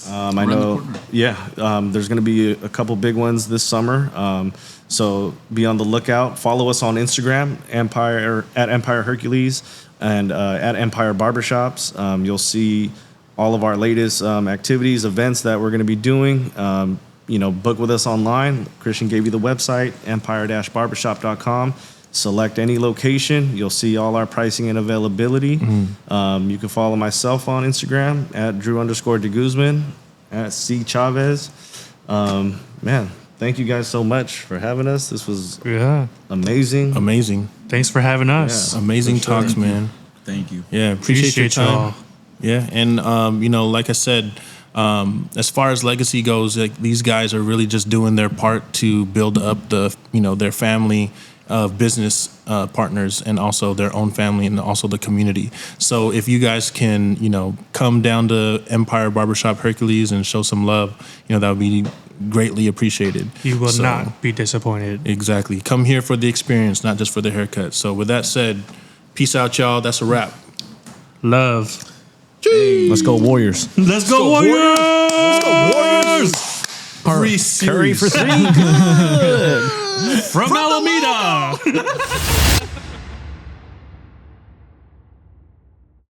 I know, there's going to be a couple big ones this summer. So be on the lookout. Follow us on Instagram, at Empire Hercules, and at Empire Barbershops. You'll see all of our latest activities, events that we're going to be doing. Book with us online. Christian gave you the website, empire-barbershop.com. Select any location. You'll see all our pricing and availability. You can follow myself on Instagram at Drew_DeGuzman, at C Chavez. Thank you guys so much for having us. This was amazing. Amazing. Thanks for having us. Amazing talks, man. Thank you. Yeah, appreciate your time. y'all. Yeah, and like I said, as far as legacy goes, like, these guys are really just doing their part to build up their family of business partners, and also their own family, and also the community. So if you guys can, come down to Empire Barbershop Hercules and show some love, that would be greatly appreciated. You will not be disappointed. Exactly. Come here for the experience, not just for the haircut. So with that said, peace out, y'all. That's a wrap. Love. Let's go Warriors. Let's go Warriors! Let's go Warriors! Curry for 3. From Alameda.